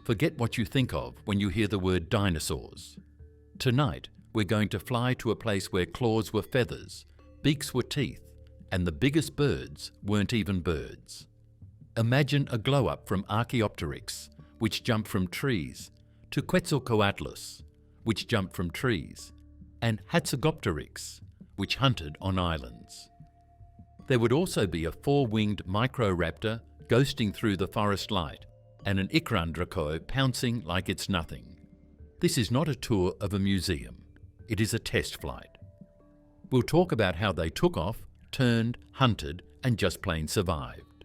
Forget what you think of when you hear the word dinosaurs. Tonight, we're going to fly to a place where claws were feathers, beaks were teeth, and the biggest birds weren't even birds. Imagine a glow-up from Archaeopteryx, which jumped from trees, to Quetzalcoatlus, which jumped from trees, and Hatzegopteryx, which hunted on islands. There would also be a four-winged Microraptor ghosting through the forest light, and an Ikrandraco pouncing like it's nothing. This is not a tour of a museum. It is a test flight. We'll talk about how they took off, turned, hunted, and just plain survived.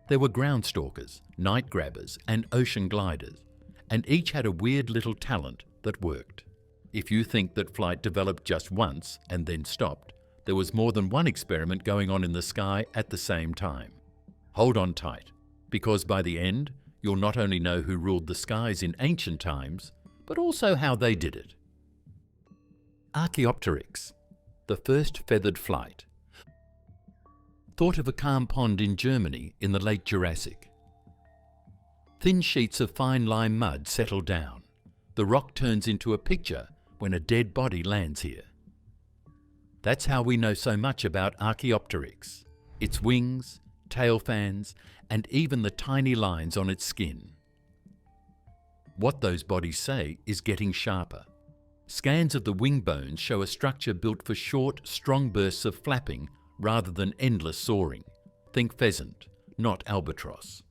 There were ground stalkers, night grabbers, and ocean gliders, and each had a weird little talent that worked. If you think that flight developed just once and then stopped, there was more than one experiment going on in the sky at the same time. Hold on tight, because by the end, you'll not only know who ruled the skies in ancient times, but also how they did it. Archaeopteryx, the first feathered flight. Thought of a calm pond in Germany in the late Jurassic. Thin sheets of fine lime mud settle down. The rock turns into a picture when a dead body lands here. That's how we know so much about Archaeopteryx, its wings, tail fans, and even the tiny lines on its skin. What those bodies say is getting sharper. Scans of the wing bones show a structure built for short, strong bursts of flapping rather than endless soaring. Think pheasant, not albatross.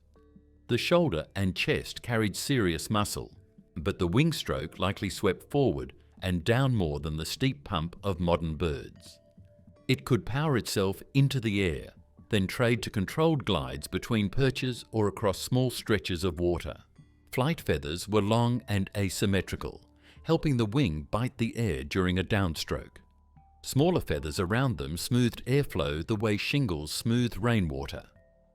The shoulder and chest carried serious muscle, but the wing stroke likely swept forward and down more than the steep pump of modern birds. It could power itself into the air, then trade to controlled glides between perches or across small stretches of water. Flight feathers were long and asymmetrical, helping the wing bite the air during a downstroke. Smaller feathers around them smoothed airflow the way shingles smooth rainwater.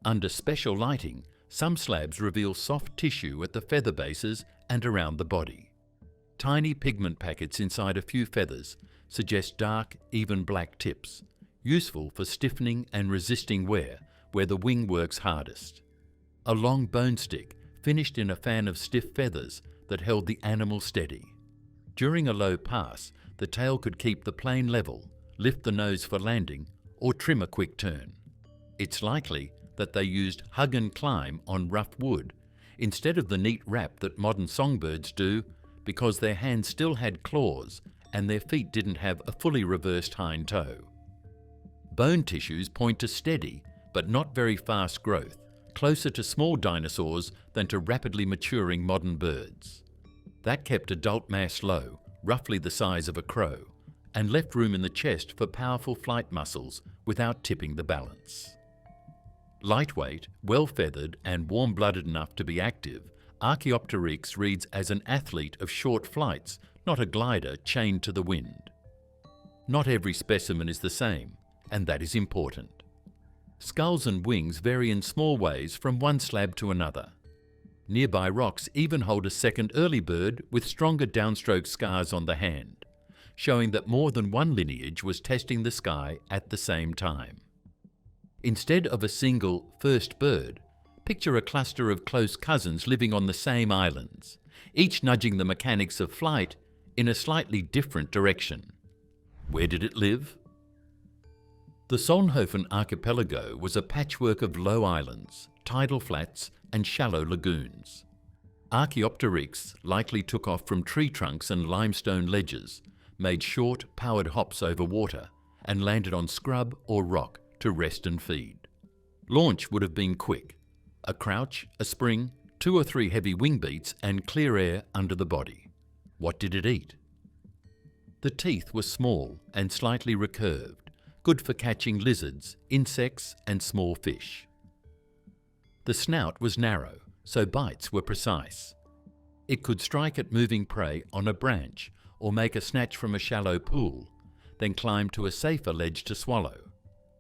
Under special lighting, some slabs reveal soft tissue at the feather bases and around the body. Tiny pigment packets inside a few feathers suggest dark, even black tips, useful for stiffening and resisting wear where the wing works hardest. A long bone stick finished in a fan of stiff feathers that held the animal steady. During a low pass, the tail could keep the plane level, lift the nose for landing, or trim a quick turn. It's likely that they used hug and climb on rough wood instead of the neat wrap that modern songbirds do, because their hands still had claws and their feet didn't have a fully reversed hind toe. Bone tissues point to steady but not very fast growth, closer to small dinosaurs than to rapidly maturing modern birds. That kept adult mass low, roughly the size of a crow, and left room in the chest for powerful flight muscles without tipping the balance. Lightweight, well-feathered, and warm-blooded enough to be active, Archaeopteryx reads as an athlete of short flights, not a glider chained to the wind. Not every specimen is the same, and that is important. Skulls and wings vary in small ways from one slab to another. Nearby rocks even hold a second early bird with stronger downstroke scars on the hand, showing that more than one lineage was testing the sky at the same time. Instead of a single first bird, picture a cluster of close cousins living on the same islands, each nudging the mechanics of flight in a slightly different direction. Where did it live? The Solnhofen archipelago was a patchwork of low islands, tidal flats, and shallow lagoons. Archaeopteryx likely took off from tree trunks and limestone ledges, made short, powered hops over water, and landed on scrub or rock to rest and feed. Launch would have been quick. A crouch, a spring, 2 or 3 heavy wing beats, and clear air under the body. What did it eat? The teeth were small and slightly recurved, good for catching lizards, insects, and small fish. The snout was narrow, so bites were precise. It could strike at moving prey on a branch or make a snatch from a shallow pool, then climb to a safer ledge to swallow.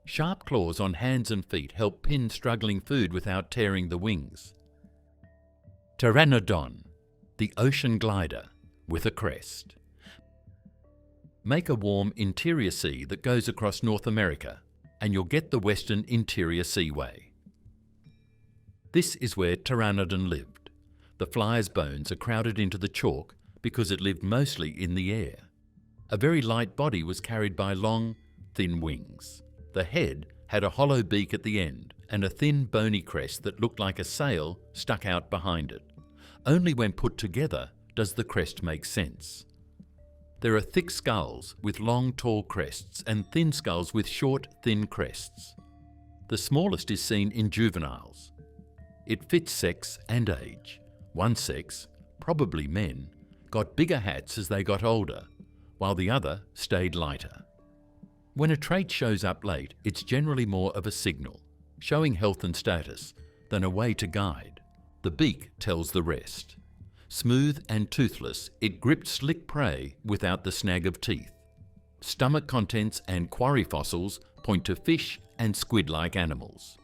Sharp claws on hands and feet help pin struggling food without tearing the wings. Pteranodon, the ocean glider with a crest. Make a warm interior sea that goes across North America, and you'll get the Western Interior Seaway. This is where Pteranodon lived, The fly's bones are crowded into the chalk because it lived mostly in the air. A very light body was carried by long, thin wings. The head had a hollow beak at the end and a thin bony crest that looked like a sail stuck out behind it. Only when put together does the crest make sense. There are thick skulls with long, tall crests and thin skulls with short, thin crests. The smallest is seen in juveniles. It fits sex and age. One sex, probably men, got bigger hats as they got older, while the other stayed lighter. When a trait shows up late, it's generally more of a signal, showing health and status, than a way to guide. The beak tells the rest. Smooth and toothless, it gripped slick prey without the snag of teeth. Stomach contents and quarry fossils point to fish and squid-like animals.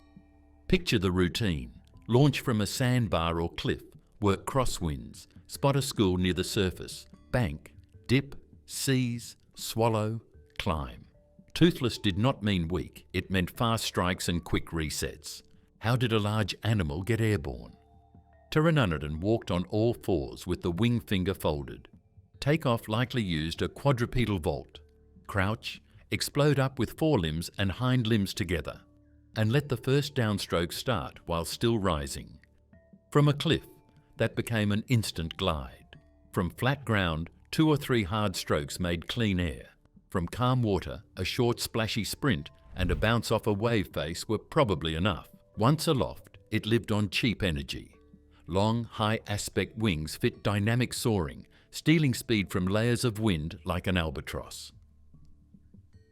Picture the routine. Launch from a sandbar or cliff, work crosswinds, spot a school near the surface, bank, dip, seize, swallow, climb. Toothless did not mean weak, it meant fast strikes and quick resets. How did a large animal get airborne? Pteranodon walked on all fours with the wing finger folded. Takeoff likely used a quadrupedal vault. Crouch, explode up with forelimbs and hind limbs together, and let the first downstroke start while still rising. From a cliff, that became an instant glide. From flat ground, 2 or 3 hard strokes made clean air. From calm water, a short splashy sprint and a bounce off a wave face were probably enough. Once aloft, it lived on cheap energy. Long, high-aspect wings fit dynamic soaring, stealing speed from layers of wind like an albatross.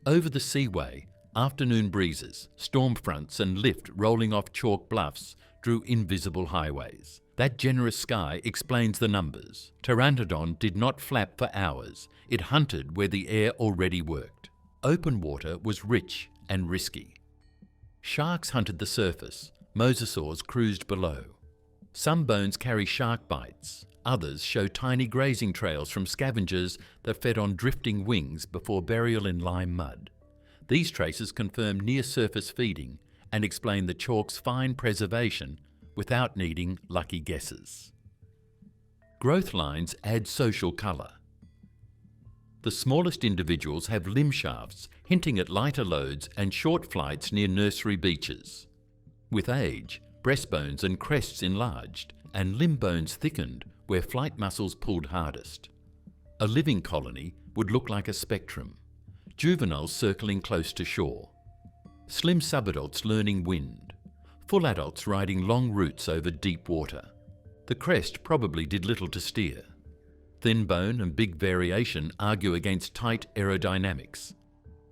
Over the seaway, afternoon breezes, storm fronts and lift rolling off chalk bluffs drew invisible highways. That generous sky explains the numbers. Pteranodon did not flap for hours. It hunted where the air already worked. Open water was rich and risky. Sharks hunted the surface. Mosasaurs cruised below. Some bones carry shark bites. Others show tiny grazing trails from scavengers that fed on drifting wings before burial in lime mud. These traces confirm near-surface feeding and explain the chalk's fine preservation without needing lucky guesses. Growth lines add social colour. The smallest individuals have limb shafts hinting at lighter loads and short flights near nursery beaches. With age, breastbones and crests enlarged and limb bones thickened where flight muscles pulled hardest. A living colony would look like a spectrum, juveniles circling close to shore, slim subadults learning wind, full adults riding long routes over deep water. The crest probably did little to steer. Thin bone and big variation argue against tight aerodynamics.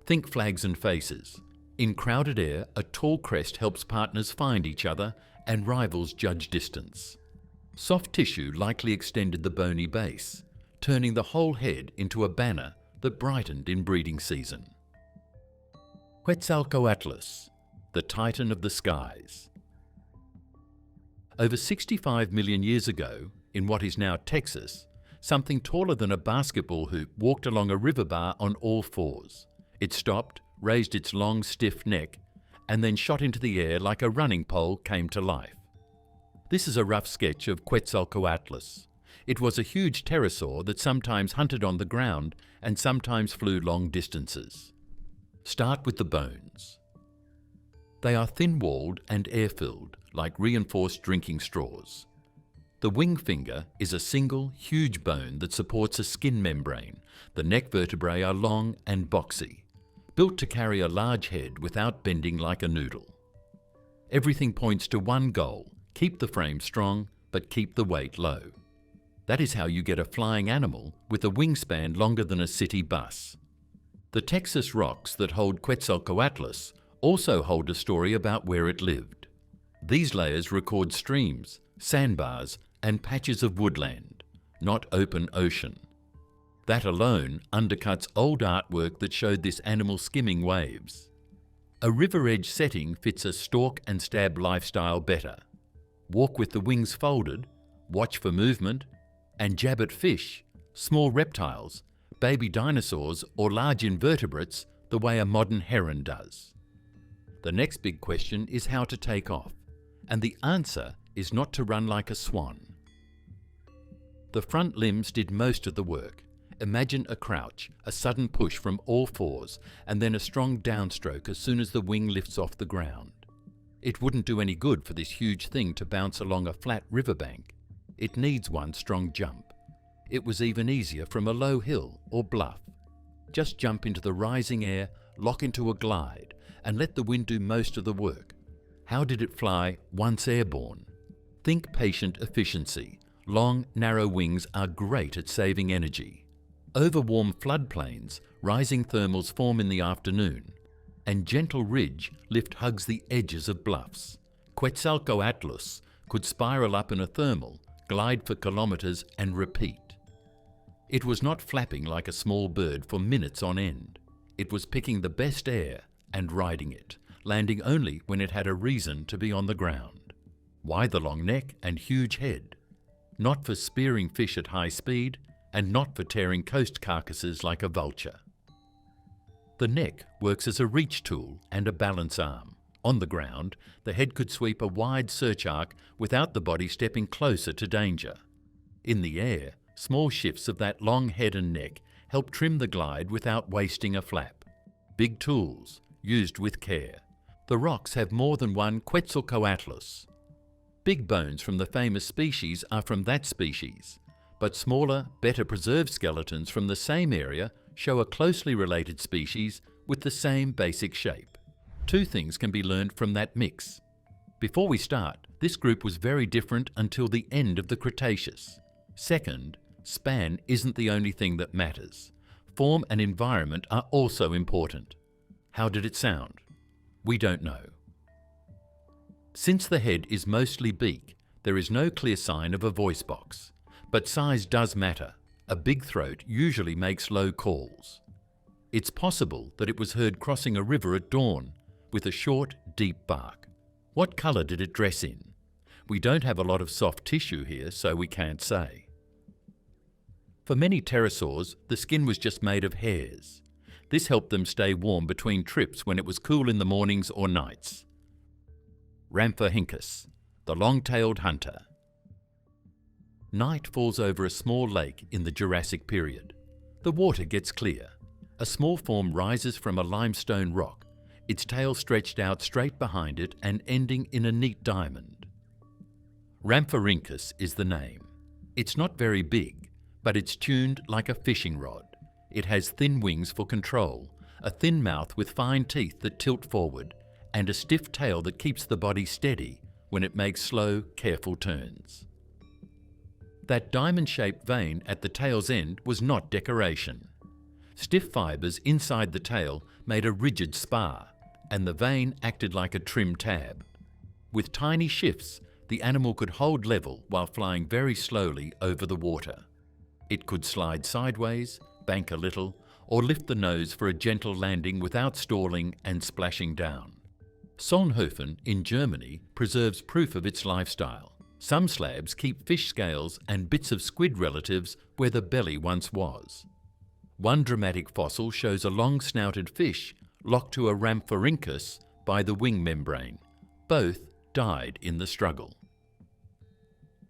Think flags and faces. In crowded air, a tall crest helps partners find each other and rivals judge distance. Soft tissue likely extended the bony base, turning the whole head into a banner that brightened in breeding season. Quetzalcoatlus, the titan of the skies. Over 65 million years ago, in what is now Texas, something taller than a basketball hoop walked along a river bar on all fours. It stopped, raised its long, stiff neck, and then shot into the air like a running pole came to life. This is a rough sketch of Quetzalcoatlus. It was a huge pterosaur that sometimes hunted on the ground and sometimes flew long distances. Start with the bones. They are thin-walled and air-filled, like reinforced drinking straws. The wing finger is a single, huge bone that supports a skin membrane. The neck vertebrae are long and boxy, built to carry a large head without bending like a noodle. Everything points to one goal: keep the frame strong, but keep the weight low. That is how you get a flying animal with a wingspan longer than a city bus. The Texas rocks that hold Quetzalcoatlus also hold a story about where it lived. These layers record streams, sandbars, and patches of woodland, not open ocean. That alone undercuts old artwork that showed this animal skimming waves. A river edge setting fits a stalk and stab lifestyle better. Walk with the wings folded, watch for movement, and jab at fish, small reptiles, baby dinosaurs or large invertebrates the way a modern heron does. The next big question is how to take off, and the answer is not to run like a swan. The front limbs did most of the work. Imagine a crouch, a sudden push from all fours, and then a strong downstroke as soon as the wing lifts off the ground. It wouldn't do any good for this huge thing to bounce along a flat riverbank. It needs one strong jump. It was even easier from a low hill or bluff. Just jump into the rising air, lock into a glide, and let the wind do most of the work. How did it fly once airborne? Think patient efficiency. Long, narrow wings are great at saving energy. Over warm floodplains, rising thermals form in the afternoon, and gentle ridge lift hugs the edges of bluffs. Quetzalcoatlus could spiral up in a thermal, glide for kilometers, and repeat. It was not flapping like a small bird for minutes on end. It was picking the best air and riding it, landing only when it had a reason to be on the ground. Why the long neck and huge head? Not for spearing fish at high speed, and not for tearing coast carcasses like a vulture. The neck works as a reach tool and a balance arm. On the ground, the head could sweep a wide search arc without the body stepping closer to danger. In the air, small shifts of that long head and neck help trim the glide without wasting a flap. Big tools, used with care. The rocks have more than one Quetzalcoatlus. Big bones from the famous species are from that species, but smaller, better preserved skeletons from the same area show a closely related species with the same basic shape. Two things can be learned from that mix. Before we start, this group was very different until the end of the Cretaceous. Second, span isn't the only thing that matters. Form and environment are also important. How did it sound? We don't know. Since the head is mostly beak, there is no clear sign of a voice box. But size does matter. A big throat usually makes low calls. It's possible that it was heard crossing a river at dawn with a short, deep bark. What colour did it dress in? We don't have a lot of soft tissue here, so we can't say. For many pterosaurs, the skin was just made of hairs. This helped them stay warm between trips when it was cool in the mornings or nights. Rhamphorhynchus, the long-tailed hunter. Night falls over a small lake in the Jurassic period. The water gets clear. A small form rises from a limestone rock, its tail stretched out straight behind it and ending in a neat diamond. Rhamphorhynchus is the name. It's not very big, but it's tuned like a fishing rod. It has thin wings for control, a thin mouth with fine teeth that tilt forward, and a stiff tail that keeps the body steady when it makes slow, careful turns. That diamond-shaped vein at the tail's end was not decoration. Stiff fibres inside the tail made a rigid spar, and the vein acted like a trim tab. With tiny shifts, the animal could hold level while flying very slowly over the water. It could slide sideways, bank a little, or lift the nose for a gentle landing without stalling and splashing down. Solnhofen in Germany preserves proof of its lifestyle. Some slabs keep fish scales and bits of squid relatives where the belly once was. One dramatic fossil shows a long-snouted fish locked to a Rhamphorhynchus by the wing membrane. Both died in the struggle.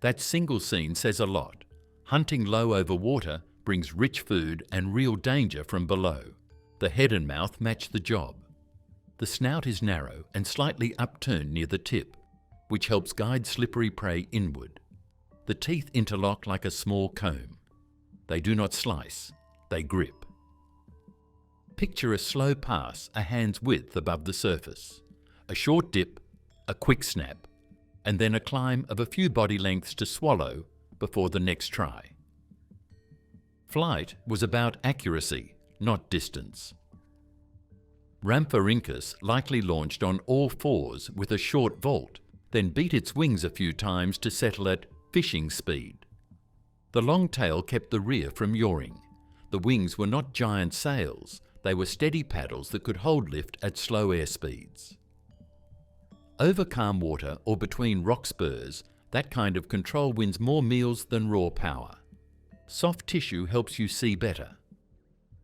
That single scene says a lot. Hunting low over water brings rich food and real danger from below. The head and mouth match the job. The snout is narrow and slightly upturned near the tip, which helps guide slippery prey inward. The teeth interlock like a small comb. They do not slice, they grip. Picture a slow pass a hand's width above the surface, a short dip, a quick snap, and then a climb of a few body lengths to swallow before the next try. Flight was about accuracy, not distance. Rhamphorhynchus likely launched on all fours with a short vault, then beat its wings a few times to settle at fishing speed. The long tail kept the rear from yawing. The wings were not giant sails, they were steady paddles that could hold lift at slow air speeds. Over calm water or between rock spurs, that kind of control wins more meals than raw power. Soft tissue helps you see better.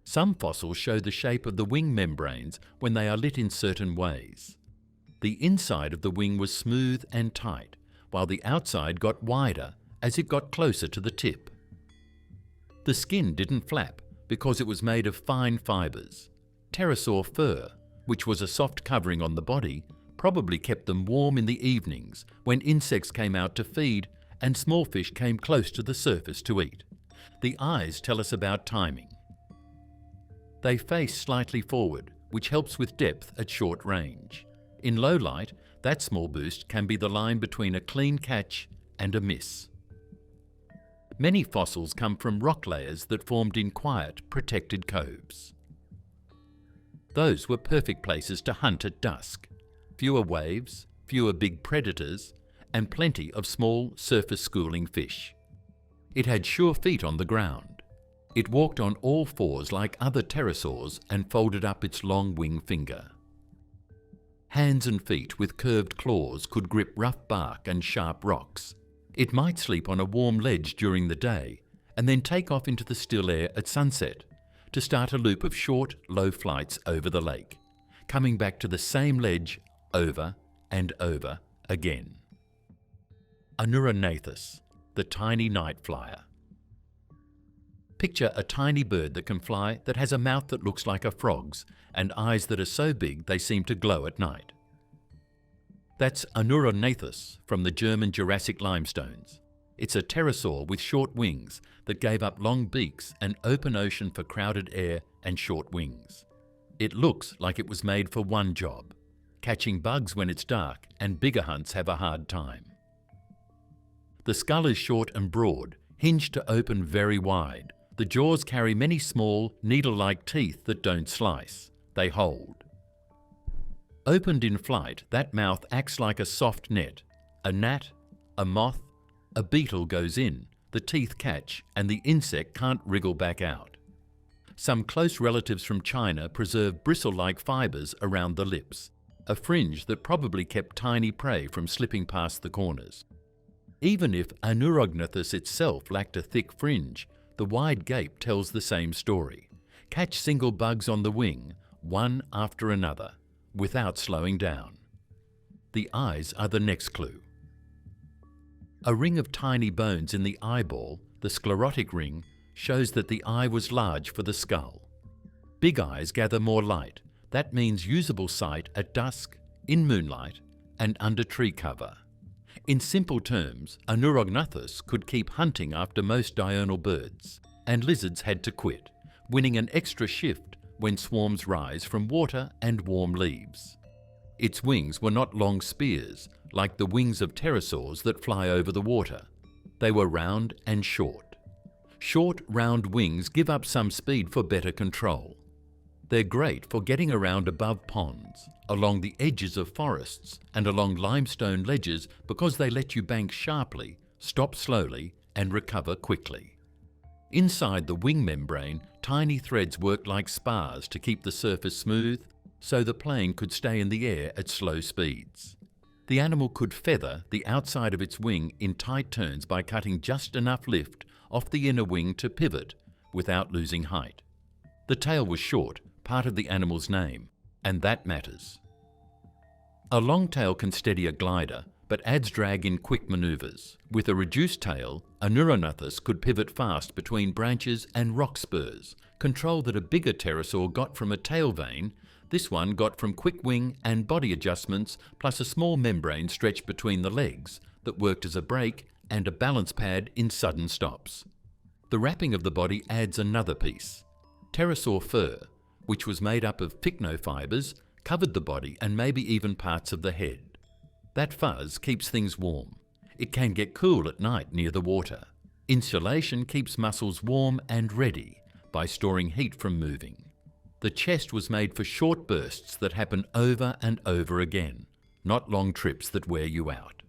Some fossils show the shape of the wing membranes when they are lit in certain ways. The inside of the wing was smooth and tight, while the outside got wider as it got closer to the tip. The skin didn't flap because it was made of fine fibres. Pterosaur fur, which was a soft covering on the body, probably kept them warm in the evenings when insects came out to feed and small fish came close to the surface to eat. The eyes tell us about timing. They face slightly forward, which helps with depth at short range. In low light, that small boost can be the line between a clean catch and a miss. Many fossils come from rock layers that formed in quiet, protected coves. Those were perfect places to hunt at dusk. Fewer waves, fewer big predators, and plenty of small surface-schooling fish. It had sure feet on the ground. It walked on all fours like other pterosaurs and folded up its long wing finger. Hands and feet with curved claws could grip rough bark and sharp rocks. It might sleep on a warm ledge during the day and then take off into the still air at sunset to start a loop of short, low flights over the lake, coming back to the same ledge over and over again. Anurognathus, the tiny night flyer. Picture a tiny bird that can fly that has a mouth that looks like a frog's and eyes that are so big they seem to glow at night. That's Anurognathus from the German Jurassic limestones. It's a pterosaur with short wings that gave up long beaks and open ocean for crowded air and short wings. It looks like it was made for one job, catching bugs when it's dark and bigger hunts have a hard time. The skull is short and broad, hinged to open very wide. The jaws carry many small, needle-like teeth that don't slice. They hold. Opened in flight, that mouth acts like a soft net. A gnat, a moth, a beetle goes in, the teeth catch, and the insect can't wriggle back out. Some close relatives from China preserve bristle-like fibres around the lips, a fringe that probably kept tiny prey from slipping past the corners. Even if Anurognathus itself lacked a thick fringe, the wide gape tells the same story. Catch single bugs on the wing, one after another, without slowing down. The eyes are the next clue. A ring of tiny bones in the eyeball, the sclerotic ring, shows that the eye was large for the skull. Big eyes gather more light. That means usable sight at dusk, in moonlight, and under tree cover. In simple terms, Anurognathus could keep hunting after most diurnal birds, and lizards had to quit, winning an extra shift when swarms rise from water and warm leaves. Its wings were not long spears, like the wings of pterosaurs that fly over the water. They were round and short. Short, round wings give up some speed for better control. They're great for getting around above ponds, along the edges of forests, and along limestone ledges because they let you bank sharply, stop slowly, and recover quickly. Inside the wing membrane, tiny threads work like spars to keep the surface smooth, so the plane could stay in the air at slow speeds. The animal could feather the outside of its wing in tight turns by cutting just enough lift off the inner wing to pivot without losing height. The tail was short, part of the animal's name, and that matters. A long tail can steady a glider, but adds drag in quick maneuvers. With a reduced tail, Anurognathus could pivot fast between branches and rock spurs, control that a bigger pterosaur got from a tail vane. This one got from quick wing and body adjustments, plus a small membrane stretched between the legs that worked as a brake and a balance pad in sudden stops. The wrapping of the body adds another piece. Pterosaur fur, which was made up of pycnofibers, covered the body and maybe even parts of the head. That fuzz keeps things warm. It can get cool at night near the water. Insulation keeps muscles warm and ready by storing heat from moving. The chest was made for short bursts that happen over and over again, not long trips that wear you out.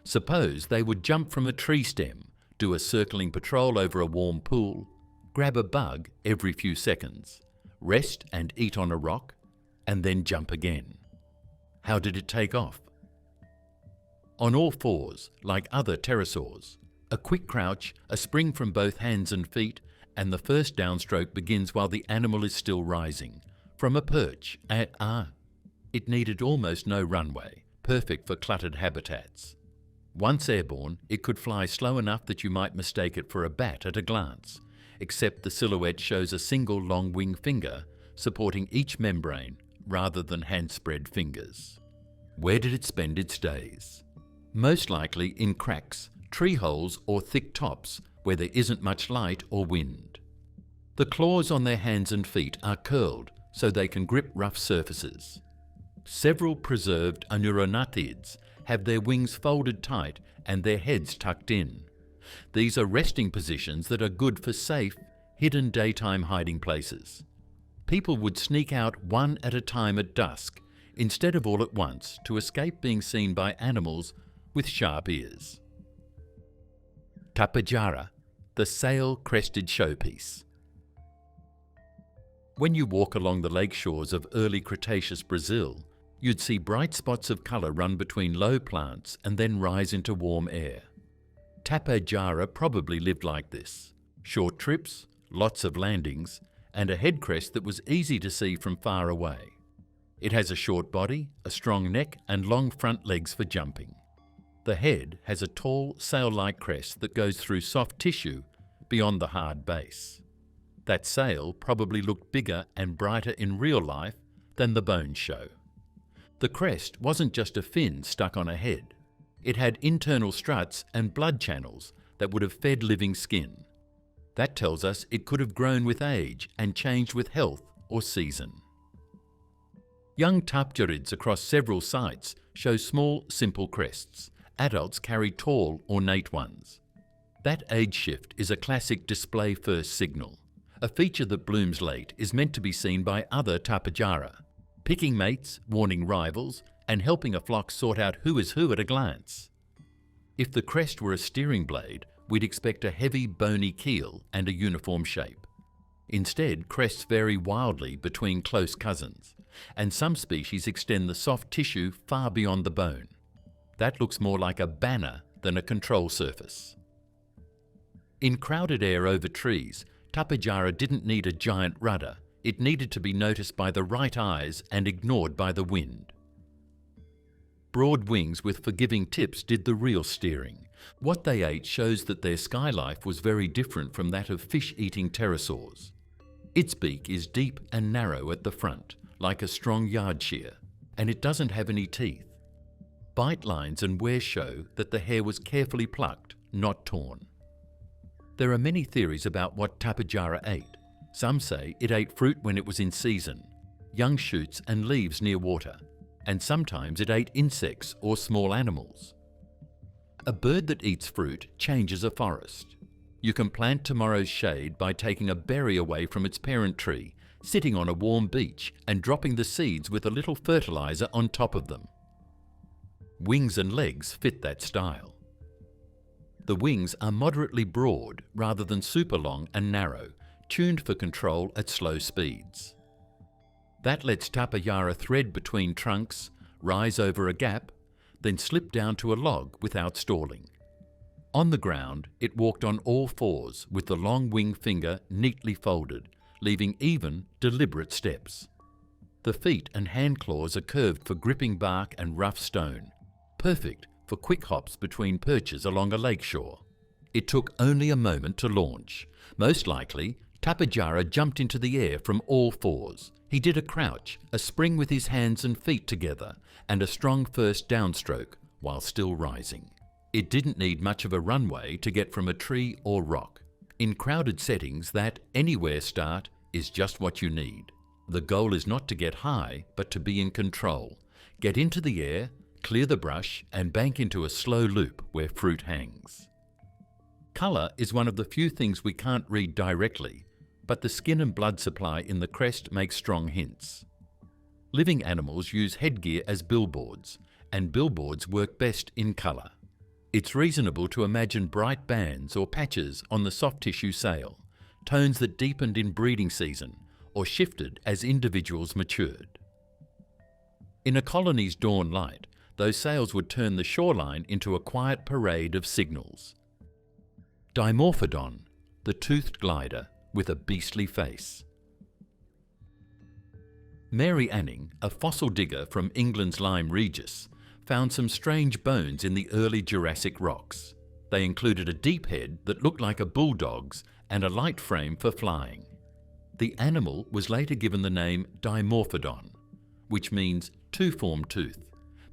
Suppose they would jump from a tree stem, do a circling patrol over a warm pool, grab a bug every few seconds, rest and eat on a rock, and then jump again. How did it take off? On all fours, like other pterosaurs. A quick crouch, a spring from both hands and feet, and the first downstroke begins while the animal is still rising. From a perch. It needed almost no runway, perfect for cluttered habitats. Once airborne, it could fly slow enough that you might mistake it for a bat at a glance, except the silhouette shows a single long wing finger supporting each membrane rather than hand-spread fingers. Where did it spend its days? Most likely in cracks, tree holes or thick tops where there isn't much light or wind. The claws on their hands and feet are curled so they can grip rough surfaces. Several preserved Anurognathus have their wings folded tight and their heads tucked in. These are resting positions that are good for safe, hidden daytime hiding places. People would sneak out one at a time at dusk, instead of all at once, to escape being seen by animals with sharp ears. Tapejara, the sail-crested showpiece. When you walk along the lake shores of early Cretaceous Brazil, you'd see bright spots of colour run between low plants and then rise into warm air. Tapejara probably lived like this. Short trips, lots of landings, and a head crest that was easy to see from far away. It has a short body, a strong neck, and long front legs for jumping. The head has a tall, sail-like crest that goes through soft tissue beyond the hard base. That sail probably looked bigger and brighter in real life than the bones show. The crest wasn't just a fin stuck on a head. It had internal struts and blood channels that would have fed living skin. That tells us it could have grown with age and changed with health or season. Young tapejarids across several sites show small, simple crests. Adults carry tall, ornate ones. That age shift is a classic display first signal. A feature that blooms late is meant to be seen by other tapejara, picking mates, warning rivals, and helping a flock sort out who is who at a glance. If the crest were a steering blade, we'd expect a heavy, bony keel and a uniform shape. Instead, crests vary wildly between close cousins, and some species extend the soft tissue far beyond the bone. That looks more like a banner than a control surface. In crowded air over trees, Tapejara didn't need a giant rudder. It needed to be noticed by the right eyes and ignored by the wind. Broad wings with forgiving tips did the real steering. What they ate shows that their sky life was very different from that of fish-eating pterosaurs. Its beak is deep and narrow at the front, like a strong yard shear, and it doesn't have any teeth. Bite lines and wear show that the hair was carefully plucked, not torn. There are many theories about what Tapejara ate. Some say it ate fruit when it was in season, young shoots and leaves near water, and sometimes it ate insects or small animals. A bird that eats fruit changes a forest. You can plant tomorrow's shade by taking a berry away from its parent tree, sitting on a warm beach and dropping the seeds with a little fertilizer on top of them. Wings and legs fit that style. The wings are moderately broad rather than super long and narrow, tuned for control at slow speeds. That lets Tapejara thread between trunks, rise over a gap, then slip down to a log without stalling. On the ground, it walked on all fours with the long wing finger neatly folded, leaving even, deliberate steps. The feet and hand claws are curved for gripping bark and rough stone, perfect for quick hops between perches along a lakeshore. It took only a moment to launch. Most likely, Tapejara jumped into the air from all fours. He did a crouch, a spring with his hands and feet together, and a strong first downstroke while still rising. It didn't need much of a runway to get from a tree or rock. In crowded settings, that anywhere start is just what you need. The goal is not to get high, but to be in control. Get into the air, clear the brush, and bank into a slow loop where fruit hangs. Colour is one of the few things we can't read directly, but the skin and blood supply in the crest make strong hints. Living animals use headgear as billboards, and billboards work best in colour. It's reasonable to imagine bright bands or patches on the soft tissue sail, tones that deepened in breeding season or shifted as individuals matured. In a colony's dawn light, those sails would turn the shoreline into a quiet parade of signals. Dimorphodon, the toothed glider with a beastly face. Mary Anning, a fossil digger from England's Lyme Regis, found some strange bones in the early Jurassic rocks. They included a deep head that looked like a bulldog's and a light frame for flying. The animal was later given the name Dimorphodon, which means two-formed tooth,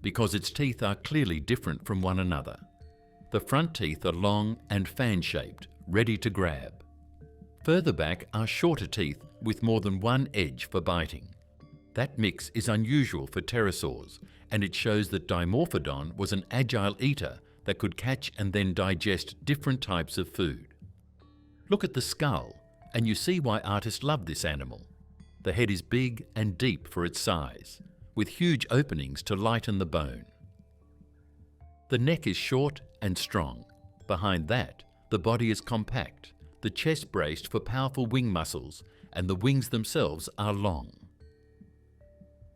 because its teeth are clearly different from one another. The front teeth are long and fan-shaped, ready to grab. Further back are shorter teeth with more than one edge for biting. That mix is unusual for pterosaurs, and it shows that Dimorphodon was an agile eater that could catch and then digest different types of food. Look at the skull, and you see why artists love this animal. The head is big and deep for its size, with huge openings to lighten the bone. The neck is short and strong. Behind that, the body is compact, the chest braced for powerful wing muscles, and the wings themselves are long.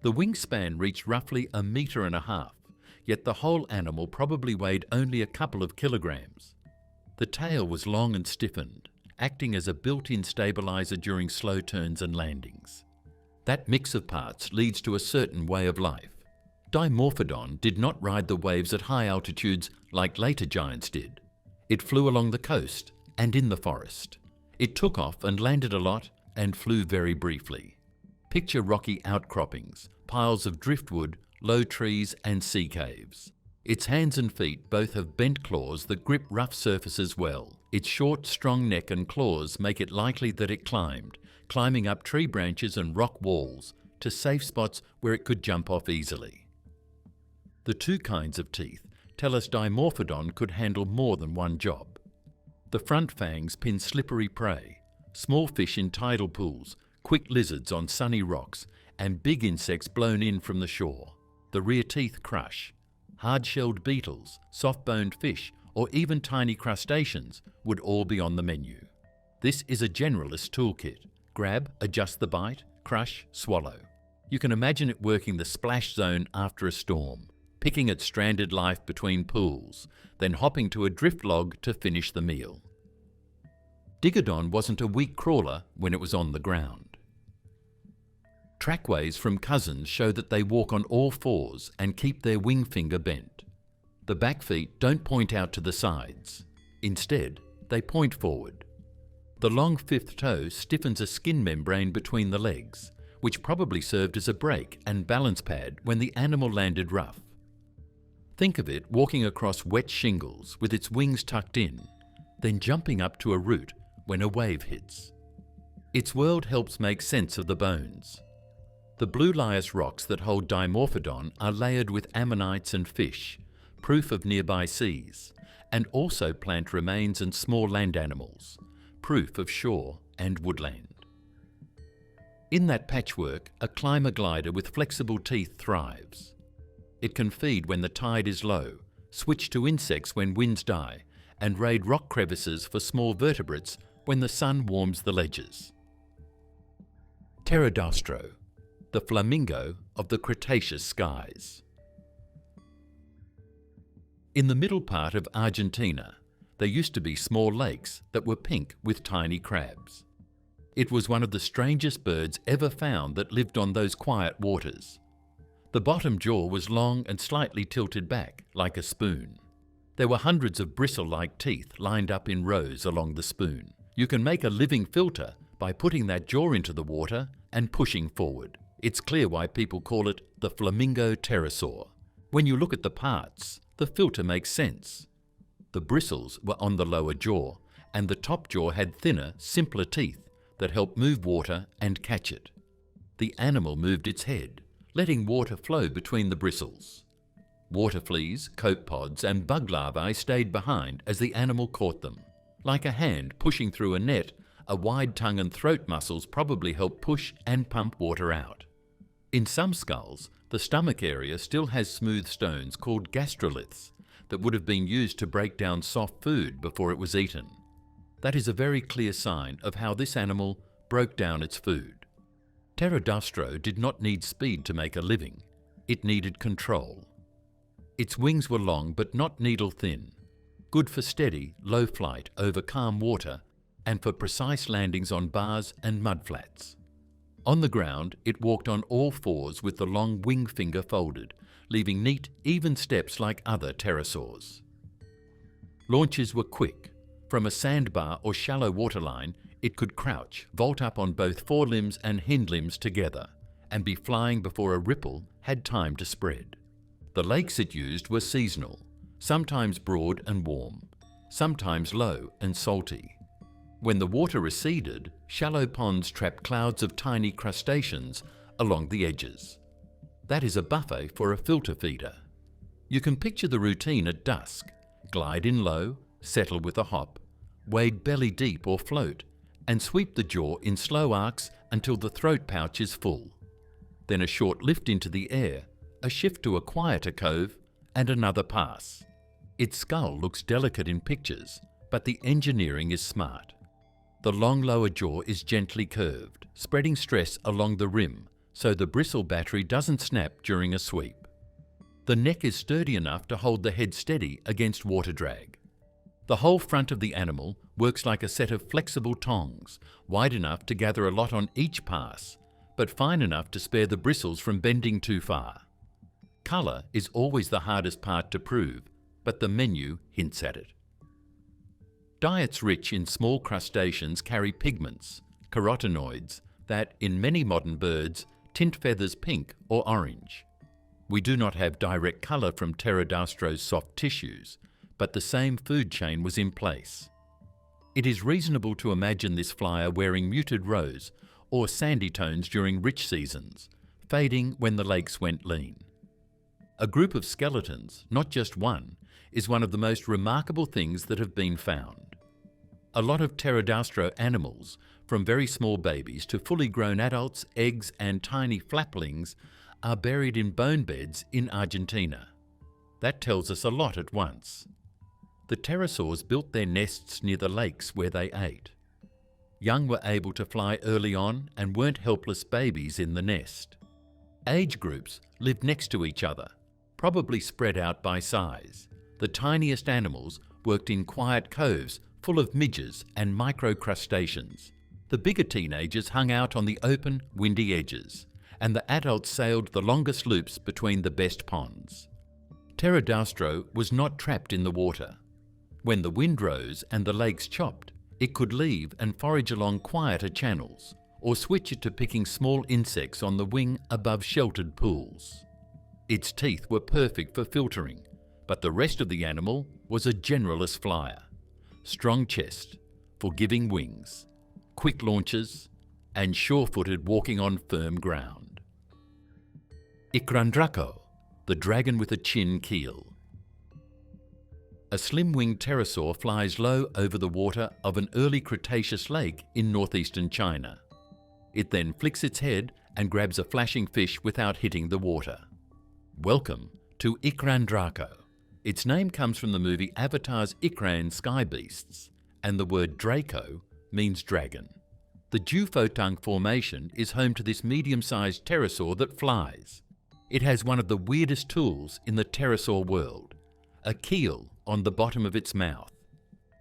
The wingspan reached roughly 1.5 meters, yet the whole animal probably weighed only a couple of kilograms. The tail was long and stiffened, acting as a built-in stabilizer during slow turns and landings. That mix of parts leads to a certain way of life. Dimorphodon did not ride the waves at high altitudes like later giants did. It flew along the coast and in the forest. It took off and landed a lot and flew very briefly. Picture rocky outcroppings, piles of driftwood, low trees and sea caves. Its hands and feet both have bent claws that grip rough surfaces well. Its short, strong neck and claws make it likely that it climbing up tree branches and rock walls to safe spots where it could jump off easily. The two kinds of teeth tell us Dimorphodon could handle more than one job. The front fangs pin slippery prey, small fish in tidal pools, quick lizards on sunny rocks, and big insects blown in from the shore. The rear teeth crush. Hard-shelled beetles, soft-boned fish, or even tiny crustaceans would all be on the menu. This is a generalist toolkit. Grab, adjust the bite, crush, swallow. You can imagine it working the splash zone after a storm, picking at stranded life between pools, then hopping to a drift log to finish the meal. Digodon wasn't a weak crawler when it was on the ground. Trackways from cousins show that they walk on all fours and keep their wing finger bent. The back feet don't point out to the sides. Instead, they point forward. The long fifth toe stiffens a skin membrane between the legs, which probably served as a brake and balance pad when the animal landed rough. Think of it walking across wet shingles with its wings tucked in, then jumping up to a root when a wave hits. Its world helps make sense of the bones. The blue lias rocks that hold Dimorphodon are layered with ammonites and fish, proof of nearby seas, and also plant remains and small land animals, proof of shore and woodland. In that patchwork, a climber glider with flexible teeth thrives. It can feed when the tide is low, switch to insects when winds die, and raid rock crevices for small vertebrates when the sun warms the ledges. Pterodaustro, the flamingo of the Cretaceous skies. In the middle part of Argentina, there used to be small lakes that were pink with tiny crabs. It was one of the strangest birds ever found that lived on those quiet waters. The bottom jaw was long and slightly tilted back, like a spoon. There were hundreds of bristle-like teeth lined up in rows along the spoon. You can make a living filter by putting that jaw into the water and pushing forward. It's clear why people call it the flamingo pterosaur. When you look at the parts, the filter makes sense. The bristles were on the lower jaw, and the top jaw had thinner, simpler teeth that helped move water and catch it. The animal moved its head, letting water flow between the bristles. Water fleas, copepods, and bug larvae stayed behind as the animal caught them. Like a hand pushing through a net, a wide tongue and throat muscles probably help push and pump water out. In some skulls, the stomach area still has smooth stones called gastroliths that would have been used to break down soft food before it was eaten. That is a very clear sign of how this animal broke down its food. Pterodaustro did not need speed to make a living. It needed control. Its wings were long but not needle-thin, good for steady, low flight over calm water and for precise landings on bars and mudflats. On the ground, it walked on all fours with the long wing finger folded, leaving neat, even steps like other pterosaurs. Launches were quick. From a sandbar or shallow waterline, it could crouch, vault up on both forelimbs and hind limbs together, and be flying before a ripple had time to spread. The lakes it used were seasonal, sometimes broad and warm, sometimes low and salty. When the water receded, shallow ponds trapped clouds of tiny crustaceans along the edges. That is a buffet for a filter feeder. You can picture the routine at dusk: glide in low, settle with a hop, wade belly deep or float, and sweep the jaw in slow arcs until the throat pouch is full. Then a short lift into the air, a shift to a quieter cove, and another pass. Its skull looks delicate in pictures, but the engineering is smart. The long lower jaw is gently curved, spreading stress along the rim so the bristle battery doesn't snap during a sweep. The neck is sturdy enough to hold the head steady against water drag. The whole front of the animal works like a set of flexible tongs, wide enough to gather a lot on each pass, but fine enough to spare the bristles from bending too far. Colour is always the hardest part to prove, but the menu hints at it. Diets rich in small crustaceans carry pigments, carotenoids, that, in many modern birds, tint feathers pink or orange. We do not have direct colour from Pterodaustro's soft tissues, but the same food chain was in place. It is reasonable to imagine this flyer wearing muted rose or sandy tones during rich seasons, fading when the lakes went lean. A group of skeletons, not just one, is one of the most remarkable things that have been found. A lot of Pterodaustro animals, from very small babies to fully grown adults, eggs and tiny flaplings, are buried in bone beds in Argentina. That tells us a lot at once. The pterosaurs built their nests near the lakes where they ate. Young were able to fly early on and weren't helpless babies in the nest. Age groups lived next to each other, probably spread out by size. The tiniest animals worked in quiet coves full of midges and microcrustaceans. The bigger teenagers hung out on the open, windy edges, and the adults sailed the longest loops between the best ponds. Pterodaustro was not trapped in the water. When the wind rose and the lakes chopped, it could leave and forage along quieter channels, or switch it to picking small insects on the wing above sheltered pools. Its teeth were perfect for filtering, but the rest of the animal was a generalist flyer. Strong chest, forgiving wings, quick launches, and sure-footed walking on firm ground. Ikrandraco, the dragon with a chin keel. A slim-winged pterosaur flies low over the water of an early Cretaceous lake in northeastern China. It then flicks its head and grabs a flashing fish without hitting the water. Welcome to Ikrandraco. Its name comes from the movie Avatar's Ikran sky beasts, and the word Draco means dragon. The Jiufotang Formation is home to this medium-sized pterosaur that flies. It has one of the weirdest tools in the pterosaur world, a keel on the bottom of its mouth.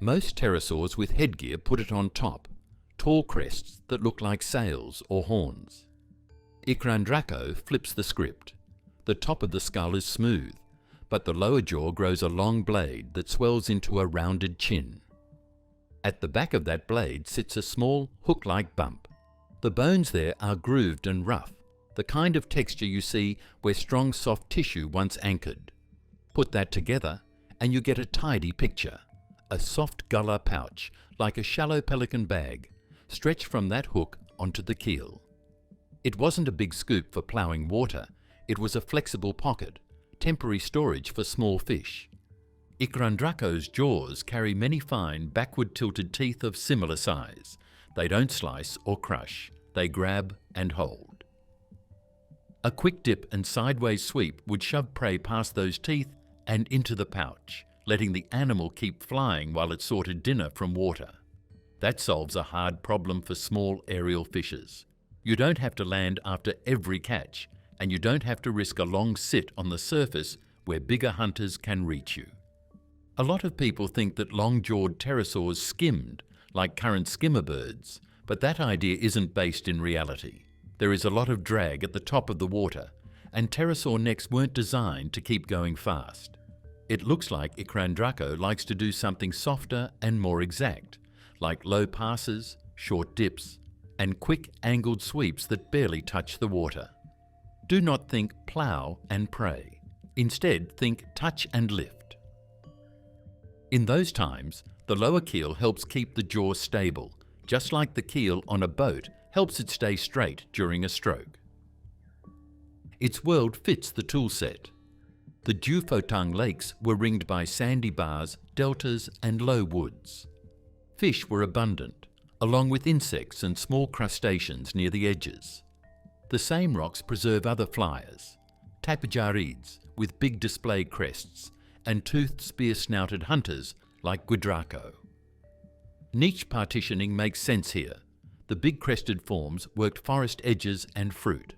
Most pterosaurs with headgear put it on top, tall crests that look like sails or horns. Ikrandraco flips the script. The top of the skull is smooth, but the lower jaw grows a long blade that swells into a rounded chin. At the back of that blade sits a small, hook-like bump. The bones there are grooved and rough, the kind of texture you see where strong soft tissue once anchored. Put that together and you get a tidy picture, a soft gullar pouch like a shallow pelican bag, stretched from that hook onto the keel. It wasn't a big scoop for ploughing water, it was a flexible pocket, temporary storage for small fish. Ikrandraco's jaws carry many fine, backward-tilted teeth of similar size. They don't slice or crush, they grab and hold. A quick dip and sideways sweep would shove prey past those teeth and into the pouch, letting the animal keep flying while it sorted dinner from water. That solves a hard problem for small aerial fishes. You don't have to land after every catch, and you don't have to risk a long sit on the surface where bigger hunters can reach you. A lot of people think that long-jawed pterosaurs skimmed, like current skimmer birds, but that idea isn't based in reality. There is a lot of drag at the top of the water, and pterosaur necks weren't designed to keep going fast. It looks like Ikrandraco likes to do something softer and more exact, like low passes, short dips, and quick angled sweeps that barely touch the water. Do not think plough and pray. Instead, think touch and lift. In those times, the lower keel helps keep the jaw stable, just like the keel on a boat helps it stay straight during a stroke. Its world fits the tool set. The Dufotang lakes were ringed by sandy bars, deltas, and low woods. Fish were abundant, along with insects and small crustaceans near the edges. The same rocks preserve other flyers, Tapejarids with big display crests, and toothed spear-snouted hunters like Guidraco. Niche partitioning makes sense here. The big crested forms worked forest edges and fruit.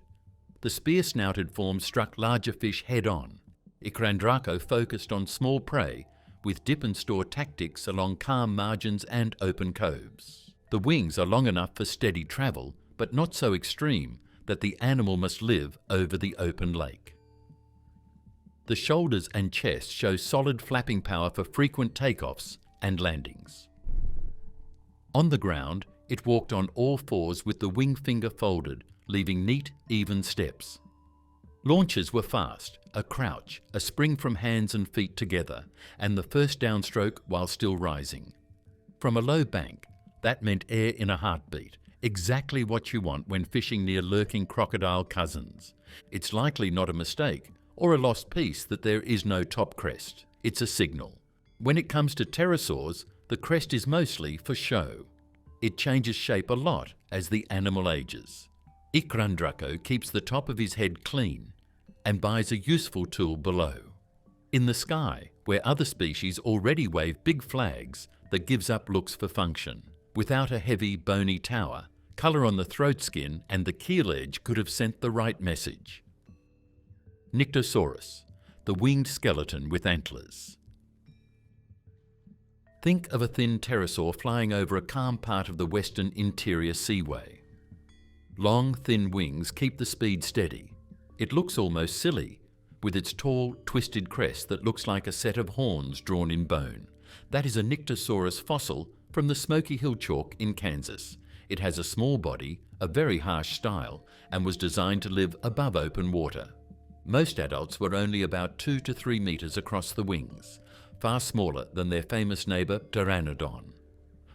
The spear-snouted forms struck larger fish head-on. Ikrandraco focused on small prey with dip and store tactics along calm margins and open coves. The wings are long enough for steady travel, but not so extreme that the animal must live over the open lake. The shoulders and chest show solid flapping power for frequent takeoffs and landings. On the ground, it walked on all fours with the wing finger folded, leaving neat, even steps. Launches were fast, a crouch, a spring from hands and feet together, and the first downstroke while still rising. From a low bank, that meant air in a heartbeat, exactly what you want when fishing near lurking crocodile cousins. It's likely not a mistake or a lost piece that there is no top crest. It's a signal. When it comes to pterosaurs, the crest is mostly for show. It changes shape a lot as the animal ages. Ikrandraco keeps the top of his head clean and buys a useful tool below. In the sky, where other species already wave big flags that gives up looks for function. Without a heavy, bony tower, colour on the throat skin and the keel edge could have sent the right message. Nyctosaurus, the winged skeleton with antlers. Think of a thin pterosaur flying over a calm part of the western interior seaway. Long, thin wings keep the speed steady. It looks almost silly, with its tall, twisted crest that looks like a set of horns drawn in bone. That is a Nyctosaurus fossil from the Smoky Hill Chalk in Kansas. It has a small body, a very harsh style, and was designed to live above open water. Most adults were only about 2 to 3 meters across the wings, far smaller than their famous neighbor Pteranodon.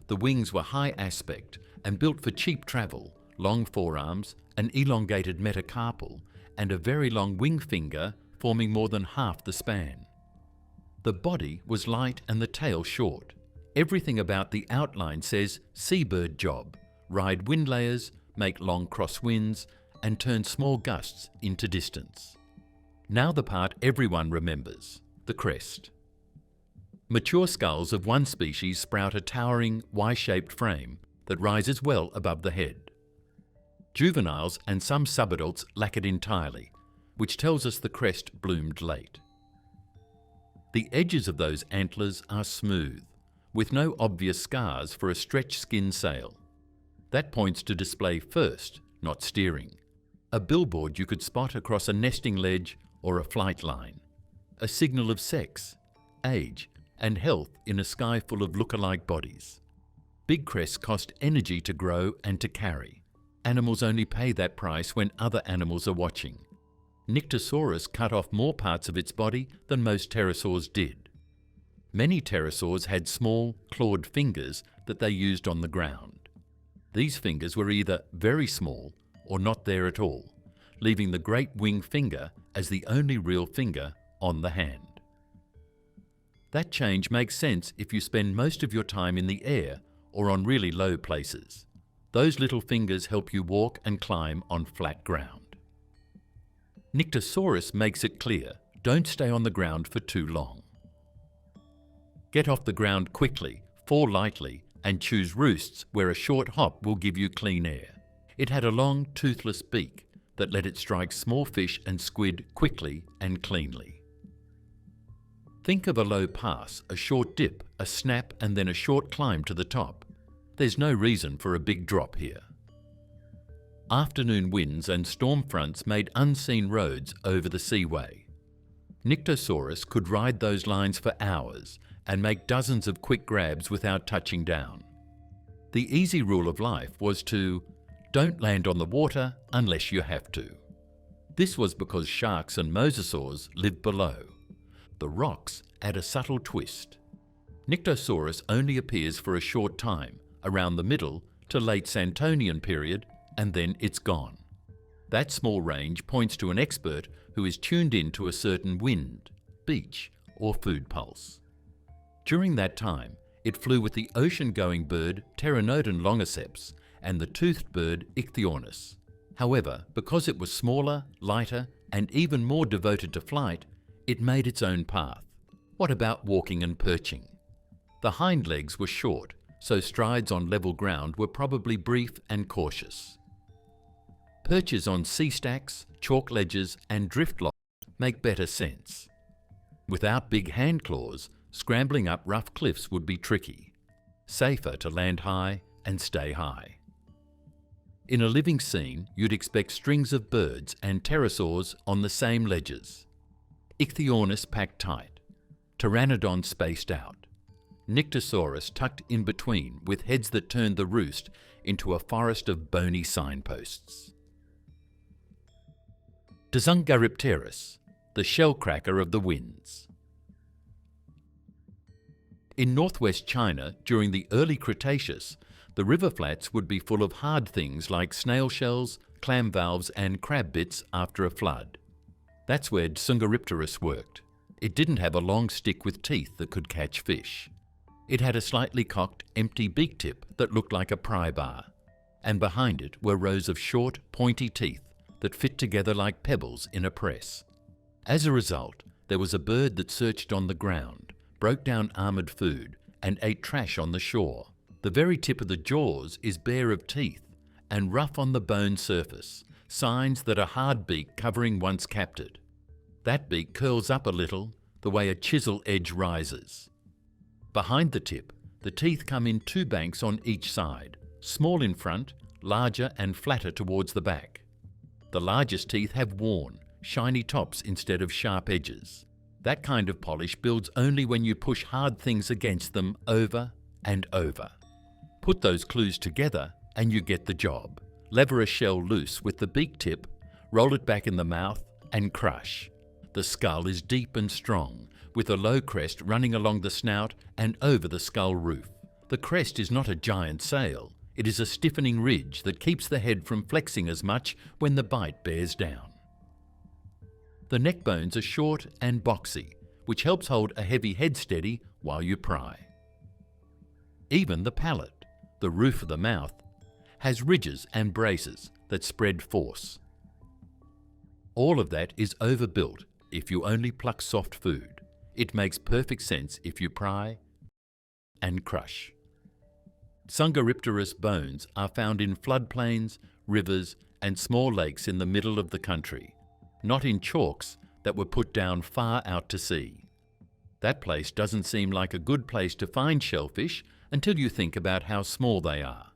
The wings were high aspect and built for cheap travel, long forearms, an elongated metacarpal, and a very long wing finger forming more than half the span. The body was light and the tail short. Everything about the outline says seabird job, ride wind layers, make long crosswinds, and turn small gusts into distance. Now the part everyone remembers, the crest. Mature skulls of one species sprout a towering Y-shaped frame that rises well above the head. Juveniles and some subadults lack it entirely, which tells us the crest bloomed late. The edges of those antlers are smooth, with no obvious scars for a stretched skin sail. That points to display first, not steering. A billboard you could spot across a nesting ledge or a flight line. A signal of sex, age, and health in a sky full of look-alike bodies. Big crests cost energy to grow and to carry. Animals only pay that price when other animals are watching. Nyctosaurus cut off more parts of its body than most pterosaurs did. Many pterosaurs had small, clawed fingers that they used on the ground. These fingers were either very small or not there at all, leaving the great wing finger as the only real finger on the hand. That change makes sense if you spend most of your time in the air or on really low places. Those little fingers help you walk and climb on flat ground. Nyctosaurus makes it clear, don't stay on the ground for too long. Get off the ground quickly, fall lightly, and choose roosts where a short hop will give you clean air. It had a long, toothless beak that let it strike small fish and squid quickly and cleanly. Think of a low pass, a short dip, a snap, and then a short climb to the top. There's no reason for a big drop here. Afternoon winds and storm fronts made unseen roads over the seaway. Nyctosaurus could ride those lines for hours and make dozens of quick grabs without touching down. The easy rule of life was to don't land on the water unless you have to. This was because sharks and mosasaurs lived below. The rocks add a subtle twist. Nyctosaurus only appears for a short time, around the middle to late Santonian period, and then it's gone. That small range points to an expert who is tuned in to a certain wind, beach, or food pulse. During that time, it flew with the ocean-going bird Pteranodon longiceps and the toothed bird Ichthyornis. However, because it was smaller, lighter, and even more devoted to flight, it made its own path. What about walking and perching? The hind legs were short, so strides on level ground were probably brief and cautious. Perches on sea stacks, chalk ledges, and drift logs make better sense. Without big hand claws, scrambling up rough cliffs would be tricky. Safer to land high and stay high. In a living scene, you'd expect strings of birds and pterosaurs on the same ledges. Ichthyornis packed tight, Pteranodon spaced out, Nyctosaurus tucked in between with heads that turned the roost into a forest of bony signposts. Dsungaripterus, the shellcracker of the winds. In northwest China, during the early Cretaceous, the river flats would be full of hard things like snail shells, clam valves and crab bits after a flood. That's where Dsungaripterus worked. It didn't have a long stick with teeth that could catch fish. It had a slightly cocked, empty beak tip that looked like a pry bar, and behind it were rows of short, pointy teeth that fit together like pebbles in a press. As a result, there was a bird that searched on the ground, broke down armoured food, and ate trash on the shore. The very tip of the jaws is bare of teeth and rough on the bone surface, signs that a hard beak covering once captured. That beak curls up a little, the way a chisel edge rises. Behind the tip, the teeth come in two banks on each side, small in front, larger and flatter towards the back. The largest teeth have worn, shiny tops instead of sharp edges. That kind of polish builds only when you push hard things against them over and over. Put those clues together and you get the job. Lever a shell loose with the beak tip, roll it back in the mouth and crush. The skull is deep and strong, with a low crest running along the snout and over the skull roof. The crest is not a giant sail, it is a stiffening ridge that keeps the head from flexing as much when the bite bears down. The neck bones are short and boxy, which helps hold a heavy head steady while you pry. Even the palate, the roof of the mouth, has ridges and braces that spread force. All of that is overbuilt if you only pluck soft food. It makes perfect sense if you pry and crush. Dsungaripterus bones are found in floodplains, rivers and small lakes in the middle of the country, not in chalks that were put down far out to sea. That place doesn't seem like a good place to find shellfish until you think about how small they are.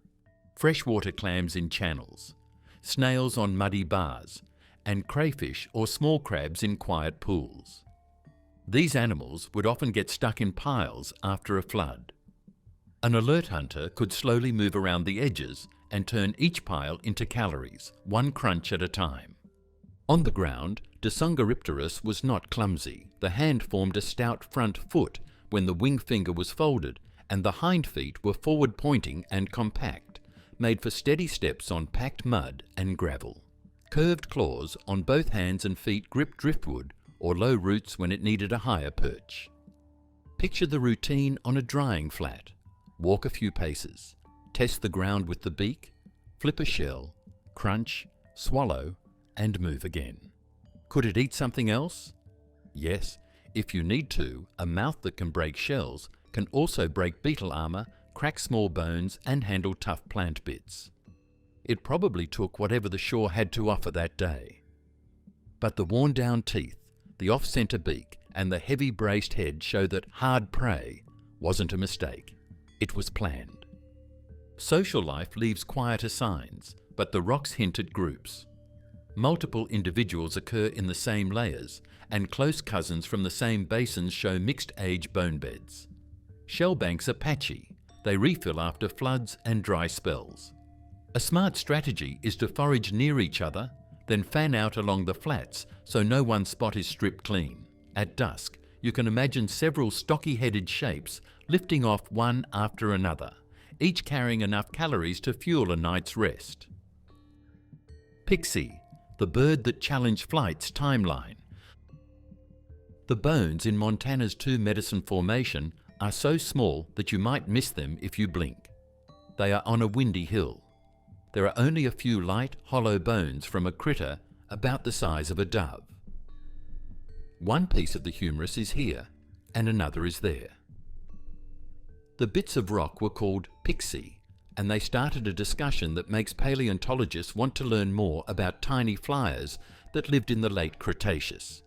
Freshwater clams in channels, snails on muddy bars, and crayfish or small crabs in quiet pools. These animals would often get stuck in piles after a flood. An alert hunter could slowly move around the edges and turn each pile into calories, one crunch at a time. On the ground, Dsungaripterus was not clumsy. The hand formed a stout front foot when the wing finger was folded, and the hind feet were forward-pointing and compact, made for steady steps on packed mud and gravel. Curved claws on both hands and feet gripped driftwood or low roots when it needed a higher perch. Picture the routine on a drying flat. Walk a few paces, test the ground with the beak, flip a shell, crunch, swallow, and move again. Could it eat something else? Yes, if you need to, a mouth that can break shells can also break beetle armor, crack small bones, and handle tough plant bits. It probably took whatever the shore had to offer that day. But the worn-down teeth, the off-center beak, and the heavy braced head show that hard prey wasn't a mistake. It was planned. Social life leaves quieter signs, but the rocks hint at groups. Multiple individuals occur in the same layers, and close cousins from the same basins show mixed-age bone beds. Shell banks are patchy. They refill after floods and dry spells. A smart strategy is to forage near each other, then fan out along the flats so no one spot is stripped clean. At dusk, you can imagine several stocky-headed shapes lifting off one after another, each carrying enough calories to fuel a night's rest. Piksi, the bird that challenged flight's timeline. The bones in Montana's Two Medicine Formation are so small that you might miss them if you blink. They are on a windy hill. There are only a few light, hollow bones from a critter about the size of a dove. One piece of the humerus is here, and another is there. The bits of rock were called Piksi, and they started a discussion that makes paleontologists want to learn more about tiny flyers that lived in the late Cretaceous.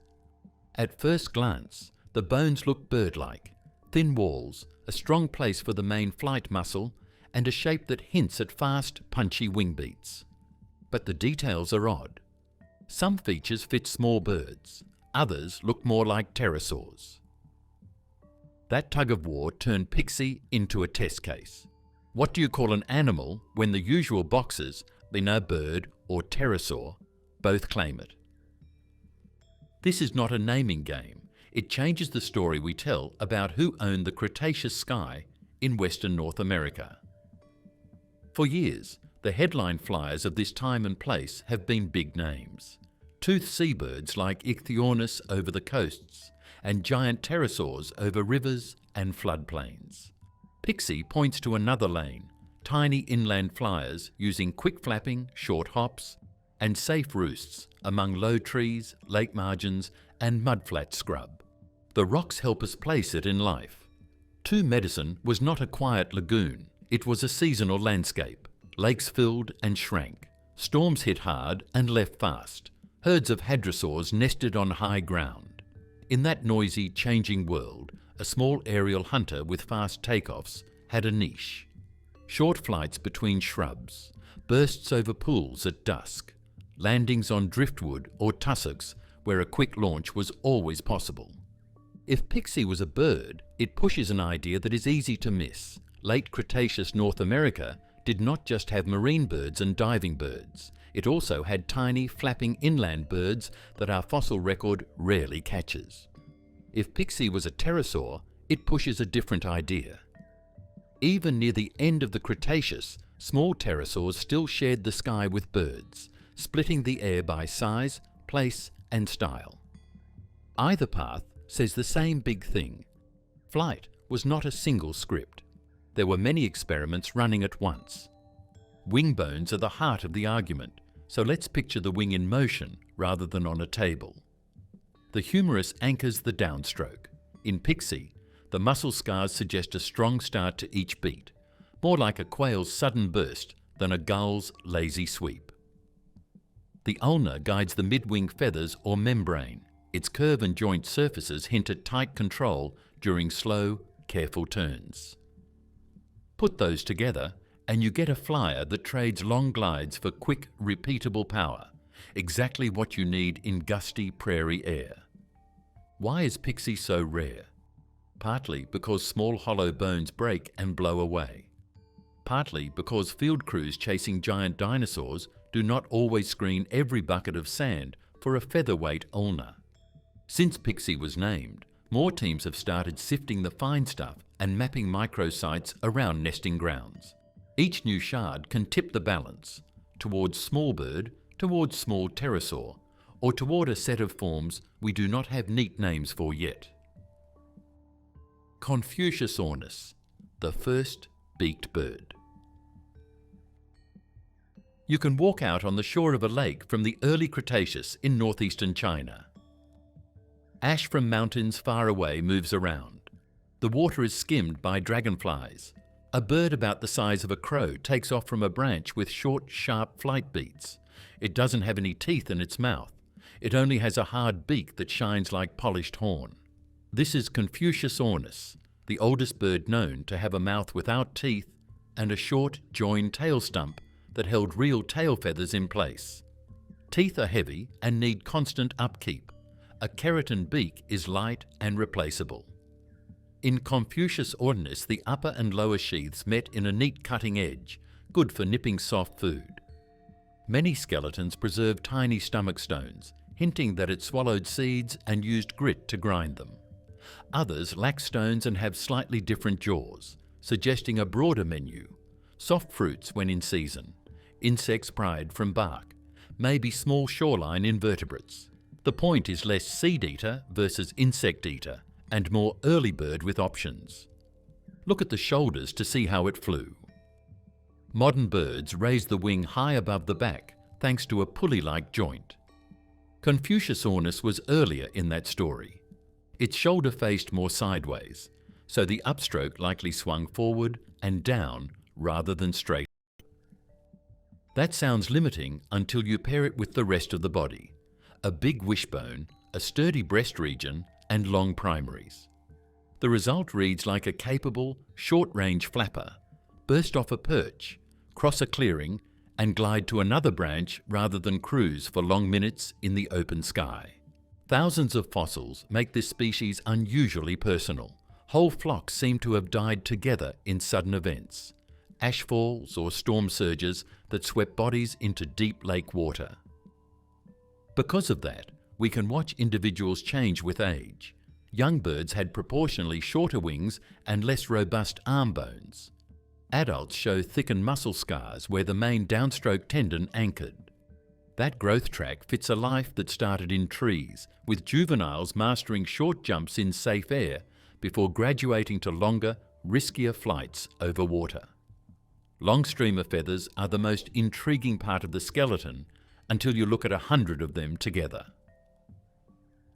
At first glance, the bones look bird-like, thin walls, a strong place for the main flight muscle, and a shape that hints at fast, punchy wing beats. But the details are odd. Some features fit small birds, others look more like pterosaurs. That tug-of-war turned Piksi into a test case. What do you call an animal when the usual boxes, being a bird or pterosaur, both claim it? This is not a naming game. It changes the story we tell about who owned the Cretaceous sky in Western North America. For years, the headline flyers of this time and place have been big names. Toothed seabirds like Ichthyornis over the coasts, and giant pterosaurs over rivers and floodplains. Piksi points to another lane, tiny inland flyers using quick flapping, short hops, and safe roosts among low trees, lake margins, and mudflat scrub. The rocks help us place it in life. Two Medicine was not a quiet lagoon. It was a seasonal landscape. Lakes filled and shrank. Storms hit hard and left fast. Herds of hadrosaurs nested on high ground. In that noisy, changing world, a small aerial hunter with fast takeoffs had a niche. Short flights between shrubs, bursts over pools at dusk, landings on driftwood or tussocks where a quick launch was always possible. If Piksi was a bird, it pushes an idea that is easy to miss. Late Cretaceous North America did not just have marine birds and diving birds. It also had tiny, flapping inland birds that our fossil record rarely catches. If Piksi was a pterosaur, it pushes a different idea. Even near the end of the Cretaceous, small pterosaurs still shared the sky with birds, splitting the air by size, place, and style. Either path says the same big thing. Flight was not a single script. There were many experiments running at once. Wing bones are the heart of the argument, so let's picture the wing in motion rather than on a table. The humerus anchors the downstroke. In Piksi, the muscle scars suggest a strong start to each beat, more like a quail's sudden burst than a gull's lazy sweep. The ulna guides the mid-wing feathers or membrane. Its curve and joint surfaces hint at tight control during slow, careful turns. Put those together and you get a flyer that trades long glides for quick, repeatable power, exactly what you need in gusty prairie air. Why is Piksi so rare? Partly because small hollow bones break and blow away. Partly because field crews chasing giant dinosaurs do not always screen every bucket of sand for a featherweight ulna. Since Piksi was named, more teams have started sifting the fine stuff and mapping microsites around nesting grounds. Each new shard can tip the balance towards small bird, towards small pterosaur, or toward a set of forms we do not have neat names for yet. Confuciusornis, the first beaked bird. You can walk out on the shore of a lake from the early Cretaceous in northeastern China. Ash from mountains far away moves around. The water is skimmed by dragonflies. A bird about the size of a crow takes off from a branch with short, sharp flight beats. It doesn't have any teeth in its mouth. It only has a hard beak that shines like polished horn. This is Confuciusornis, the oldest bird known to have a mouth without teeth and a short, joined tail stump that held real tail feathers in place. Teeth are heavy and need constant upkeep. A keratin beak is light and replaceable. In Confuciusornis, the upper and lower sheaths met in a neat cutting edge, good for nipping soft food. Many skeletons preserve tiny stomach stones, hinting that it swallowed seeds and used grit to grind them. Others lack stones and have slightly different jaws, suggesting a broader menu. Soft fruits when in season, insects pried from bark, maybe small shoreline invertebrates. The point is less seed eater versus insect eater, and more early bird with options. Look at the shoulders to see how it flew. Modern birds raise the wing high above the back thanks to a pulley-like joint. Confuciusornis was earlier in that story. Its shoulder faced more sideways, so the upstroke likely swung forward and down rather than straight. That sounds limiting until you pair it with the rest of the body. A big wishbone, a sturdy breast region, and long primaries. The result reads like a capable, short-range flapper, burst off a perch, cross a clearing, and glide to another branch rather than cruise for long minutes in the open sky. Thousands of fossils make this species unusually personal. Whole flocks seem to have died together in sudden events, ashfalls or storm surges that swept bodies into deep lake water. Because of that, we can watch individuals change with age. Young birds had proportionally shorter wings and less robust arm bones. Adults show thickened muscle scars where the main downstroke tendon anchored. That growth track fits a life that started in trees, with juveniles mastering short jumps in safe air before graduating to longer, riskier flights over water. Long streamer feathers are the most intriguing part of the skeleton until you look at 100 of them together.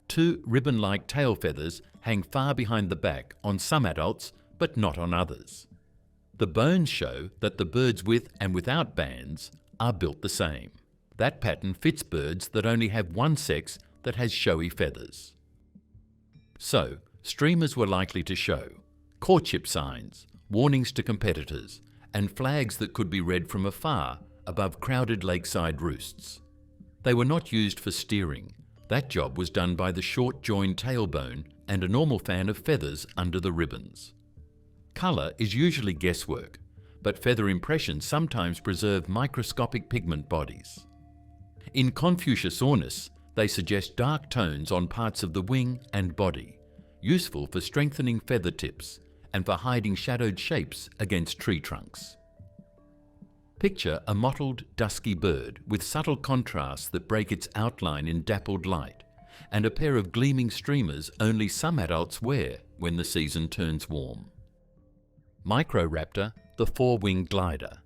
Two ribbon-like tail feathers hang far behind the back on some adults, but not on others. The bones show that the birds with and without bands are built the same. That pattern fits birds that only have one sex that has showy feathers. So, streamers were likely to show courtship signs, warnings to competitors, and flags that could be read from afar above crowded lakeside roosts. They were not used for steering. That job was done by the short-joined tailbone and a normal fan of feathers under the ribbons. Colour is usually guesswork, but feather impressions sometimes preserve microscopic pigment bodies. In Confuciusornis, they suggest dark tones on parts of the wing and body, useful for strengthening feather tips and for hiding shadowed shapes against tree trunks. Picture a mottled, dusky bird with subtle contrasts that break its outline in dappled light, and a pair of gleaming streamers only some adults wear when the season turns warm. Microraptor, the four-winged glider.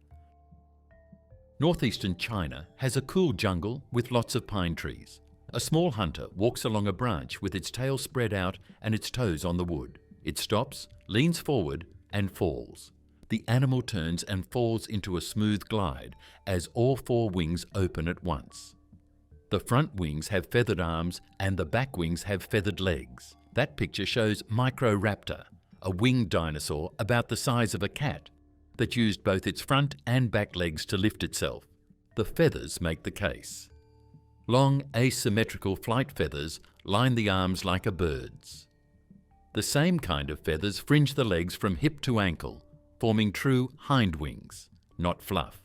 Northeastern China has a cool jungle with lots of pine trees. A small hunter walks along a branch with its tail spread out and its toes on the wood. It stops, leans forward, and falls. The animal turns and falls into a smooth glide as all four wings open at once. The front wings have feathered arms and the back wings have feathered legs. That picture shows Microraptor, a winged dinosaur about the size of a cat that used both its front and back legs to lift itself. The feathers make the case. Long asymmetrical flight feathers line the arms like a bird's. The same kind of feathers fringe the legs from hip to ankle, forming true hind wings, not fluff.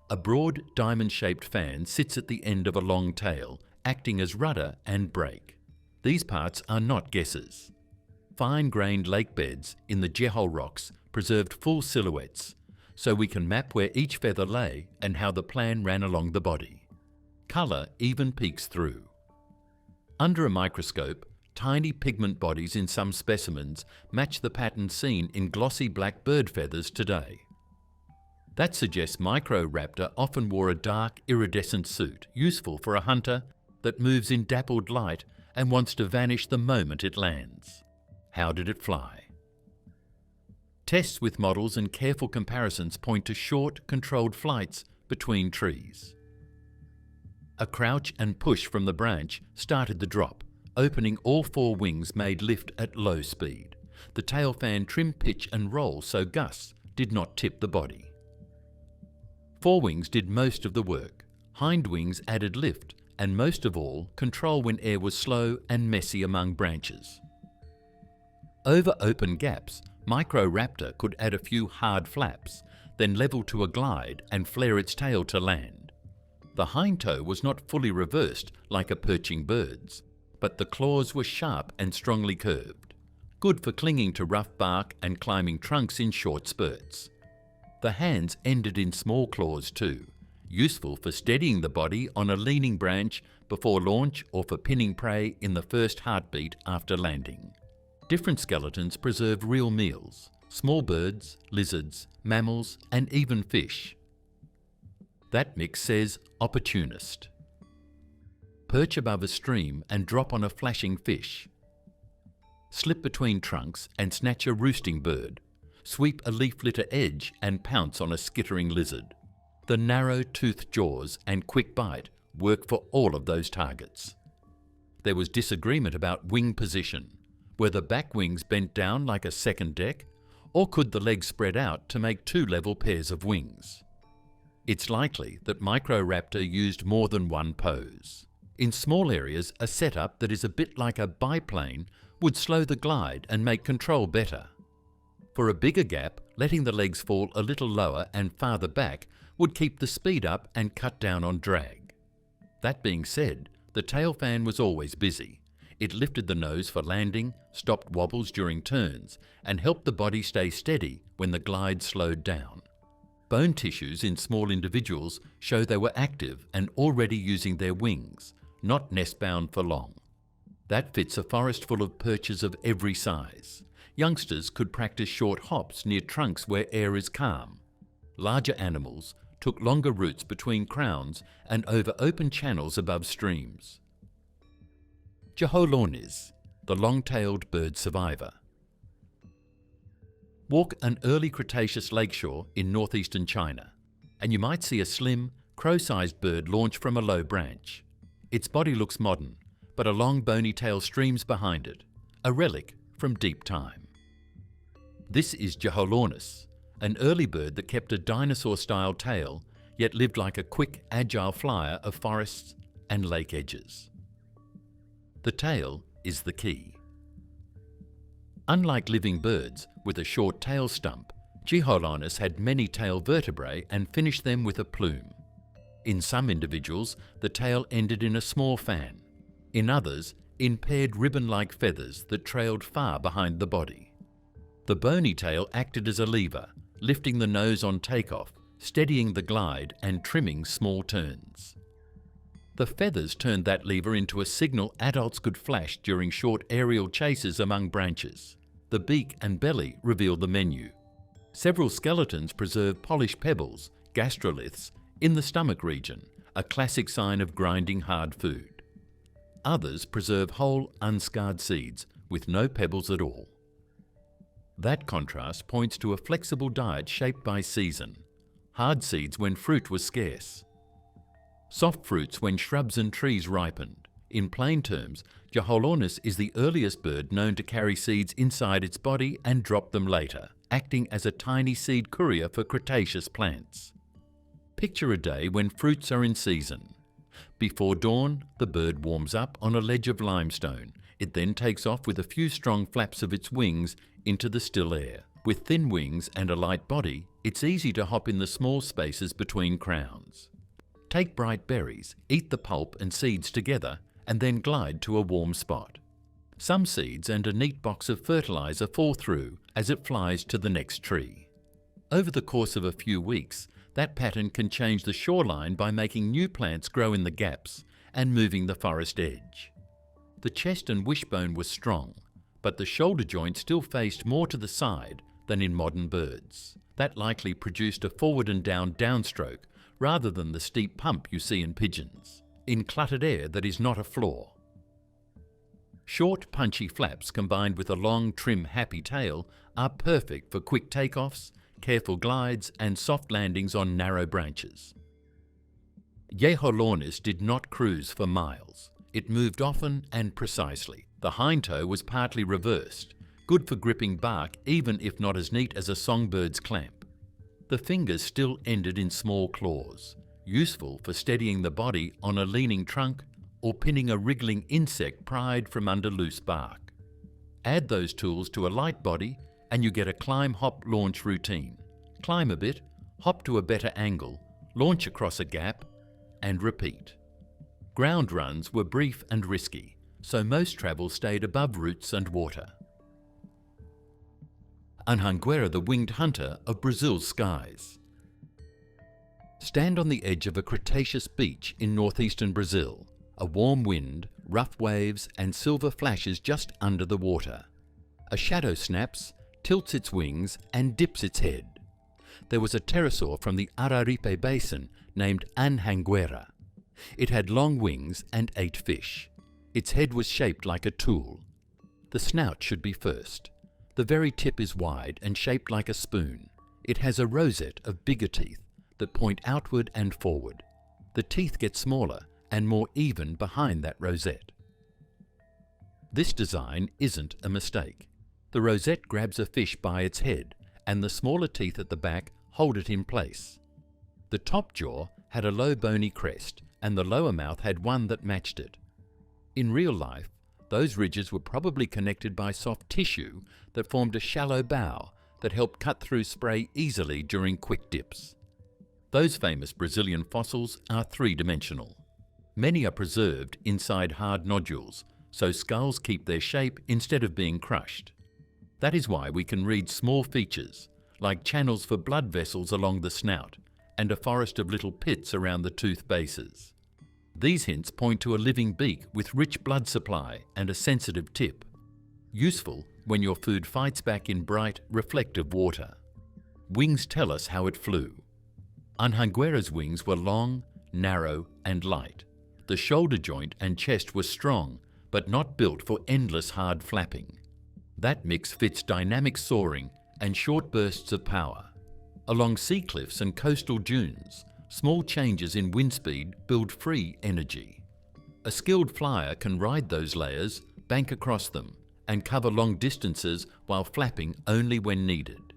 A broad diamond-shaped fan sits at the end of a long tail, acting as rudder and brake. These parts are not guesses. Fine-grained lake beds in the Jeholornis rocks preserved full silhouettes, so we can map where each feather lay and how the plan ran along the body. Colour even peeks through. Under a microscope, tiny pigment bodies in some specimens match the pattern seen in glossy black bird feathers today. That suggests Microraptor often wore a dark, iridescent suit, useful for a hunter that moves in dappled light and wants to vanish the moment it lands. How did it fly? Tests with models and careful comparisons point to short, controlled flights between trees. A crouch and push from the branch started the drop. Opening all four wings made lift at low speed. The tail fan trimmed pitch and roll so gusts did not tip the body. Forewings did most of the work. Hind wings added lift and, most of all, control when air was slow and messy among branches. Over open gaps, Microraptor could add a few hard flaps, then level to a glide and flare its tail to land. The hind toe was not fully reversed like a perching bird's, but the claws were sharp and strongly curved, good for clinging to rough bark and climbing trunks in short spurts. The hands ended in small claws too, useful for steadying the body on a leaning branch before launch or for pinning prey in the first heartbeat after landing. Different skeletons preserve real meals: small birds, lizards, mammals, and even fish. That mix says opportunist. Perch above a stream and drop on a flashing fish. Slip between trunks and snatch a roosting bird. Sweep a leaf litter edge and pounce on a skittering lizard. The narrow toothed jaws and quick bite work for all of those targets. There was disagreement about wing position. Were the back wings bent down like a second deck, or could the legs spread out to make two level pairs of wings? It's likely that Microraptor used more than one pose. In small areas, a setup that is a bit like a biplane would slow the glide and make control better. For a bigger gap, letting the legs fall a little lower and farther back would keep the speed up and cut down on drag. That being said, the tail fan was always busy. It lifted the nose for landing, stopped wobbles during turns, and helped the body stay steady when the glide slowed down. Bone tissues in small individuals show they were active and already using their wings, not nest-bound for long. That fits a forest full of perches of every size. Youngsters could practice short hops near trunks where air is calm. Larger animals took longer routes between crowns and over open channels above streams. Jeholornis, the long-tailed bird survivor. Walk an early Cretaceous lakeshore in northeastern China, and you might see a slim, crow-sized bird launch from a low branch. Its body looks modern, but a long bony tail streams behind it, a relic from deep time. This is Jeholornis, an early bird that kept a dinosaur-style tail, yet lived like a quick, agile flyer of forests and lake edges. The tail is the key. Unlike living birds with a short tail stump, Jeholornis had many tail vertebrae and finished them with a plume. In some individuals, the tail ended in a small fan. In others, in paired ribbon-like feathers that trailed far behind the body. The bony tail acted as a lever, lifting the nose on takeoff, steadying the glide and trimming small turns. The feathers turned that lever into a signal adults could flash during short aerial chases among branches. The beak and belly revealed the menu. Several skeletons preserve polished pebbles, gastroliths, in the stomach region, a classic sign of grinding hard food. Others preserve whole, unscarred seeds with no pebbles at all. That contrast points to a flexible diet shaped by season. Hard seeds when fruit was scarce. Soft fruits when shrubs and trees ripened. In plain terms, Jeholornis is the earliest bird known to carry seeds inside its body and drop them later, acting as a tiny seed courier for Cretaceous plants. Picture a day when fruits are in season. Before dawn, the bird warms up on a ledge of limestone. It then takes off with a few strong flaps of its wings into the still air. With thin wings and a light body, it's easy to hop in the small spaces between crowns. Take bright berries, eat the pulp and seeds together, and then glide to a warm spot. Some seeds and a neat box of fertilizer fall through as it flies to the next tree. Over the course of a few weeks, that pattern can change the shoreline by making new plants grow in the gaps and moving the forest edge. The chest and wishbone were strong, but the shoulder joint still faced more to the side than in modern birds. That likely produced a forward and down downstroke rather than the steep pump you see in pigeons, in cluttered air that is not a floor. Short, punchy flaps combined with a long, trim, happy tail are perfect for quick takeoffs, careful glides and soft landings on narrow branches. Jeholornis did not cruise for miles. It moved often and precisely. The hind toe was partly reversed, good for gripping bark even if not as neat as a songbird's clamp. The fingers still ended in small claws, useful for steadying the body on a leaning trunk or pinning a wriggling insect pried from under loose bark. Add those tools to a light body and you get a climb, hop, launch routine. Climb a bit, hop to a better angle, launch across a gap, and repeat. Ground runs were brief and risky, so most travel stayed above roots and water. Anhangua, the winged hunter of Brazil's skies. Stand on the edge of a Cretaceous beach in northeastern Brazil. A warm wind, rough waves, and silver flashes just under the water. A shadow snaps, tilts its wings, and dips its head. There was a pterosaur from the Araripe Basin named Anhangua. It had long wings and ate fish. Its head was shaped like a tool. The snout should be first. The very tip is wide and shaped like a spoon. It has a rosette of bigger teeth that point outward and forward. The teeth get smaller and more even behind that rosette. This design isn't a mistake. The rosette grabs a fish by its head, and the smaller teeth at the back hold it in place. The top jaw had a low bony crest, and the lower mouth had one that matched it. In real life, those ridges were probably connected by soft tissue that formed a shallow bow that helped cut through spray easily during quick dips. Those famous Brazilian fossils are three-dimensional. Many are preserved inside hard nodules, so skulls keep their shape instead of being crushed. That is why we can read small features, like channels for blood vessels along the snout, and a forest of little pits around the tooth bases. These hints point to a living beak with rich blood supply and a sensitive tip, useful when your food fights back in bright, reflective water. Wings tell us how it flew. Anhangua's wings were long, narrow, and light. The shoulder joint and chest were strong, but not built for endless hard flapping. That mix fits dynamic soaring and short bursts of power. Along sea cliffs and coastal dunes, small changes in wind speed build free energy. A skilled flyer can ride those layers, bank across them, and cover long distances while flapping only when needed.